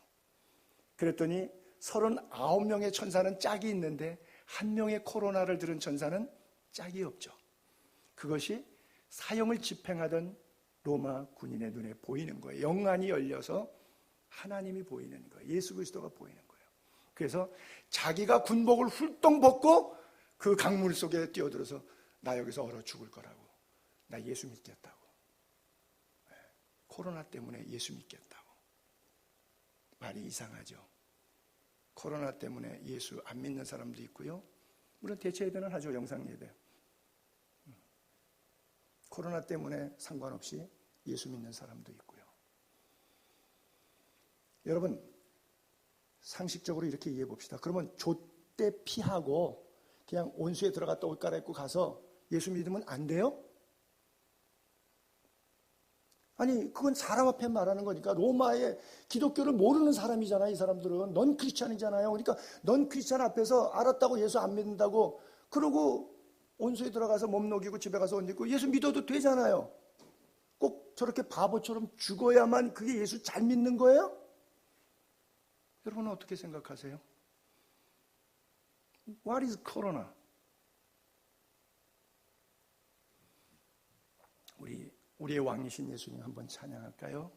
Speaker 1: 그랬더니 39명의 천사는 짝이 있는데 한 명의 코로나를 들은 천사는 짝이 없죠. 그것이 사형을 집행하던 로마 군인의 눈에 보이는 거예요. 영안이 열려서 하나님이 보이는 거예요. 예수 그리스도가 보이는 거예요. 그래서 자기가 군복을 훌떡 벗고 그 강물 속에 뛰어들어서 나 여기서 얼어 죽을 거라고. 나 예수 믿겠다고. 코로나 때문에 예수 믿겠다고. 말이 이상하죠. 코로나 때문에 예수 안 믿는 사람도 있고요. 물론 대체 예배는 하죠. 영상 예배. 코로나 때문에 상관없이 예수 믿는 사람도 있고요. 여러분 상식적으로 이렇게 이해해 봅시다. 그러면 좆대 피하고 그냥 온수에 들어갔다 옷 갈아입고 가서 예수 믿으면 안 돼요? 아니 그건 사람 앞에 말하는 거니까. 로마의 기독교를 모르는 사람이잖아요. 이 사람들은 넌 크리스찬이잖아요. 그러니까 넌 크리스찬 앞에서 알았다고 예수 안 믿는다고 그러고 온수에 들어가서 몸 녹이고 집에 가서 옷 입고 예수 믿어도 되잖아요. 꼭 저렇게 바보처럼 죽어야만 그게 예수 잘 믿는 거예요? 여러분은 어떻게 생각하세요? What is corona? 우리의 왕이신 예수님 한번 찬양할까요?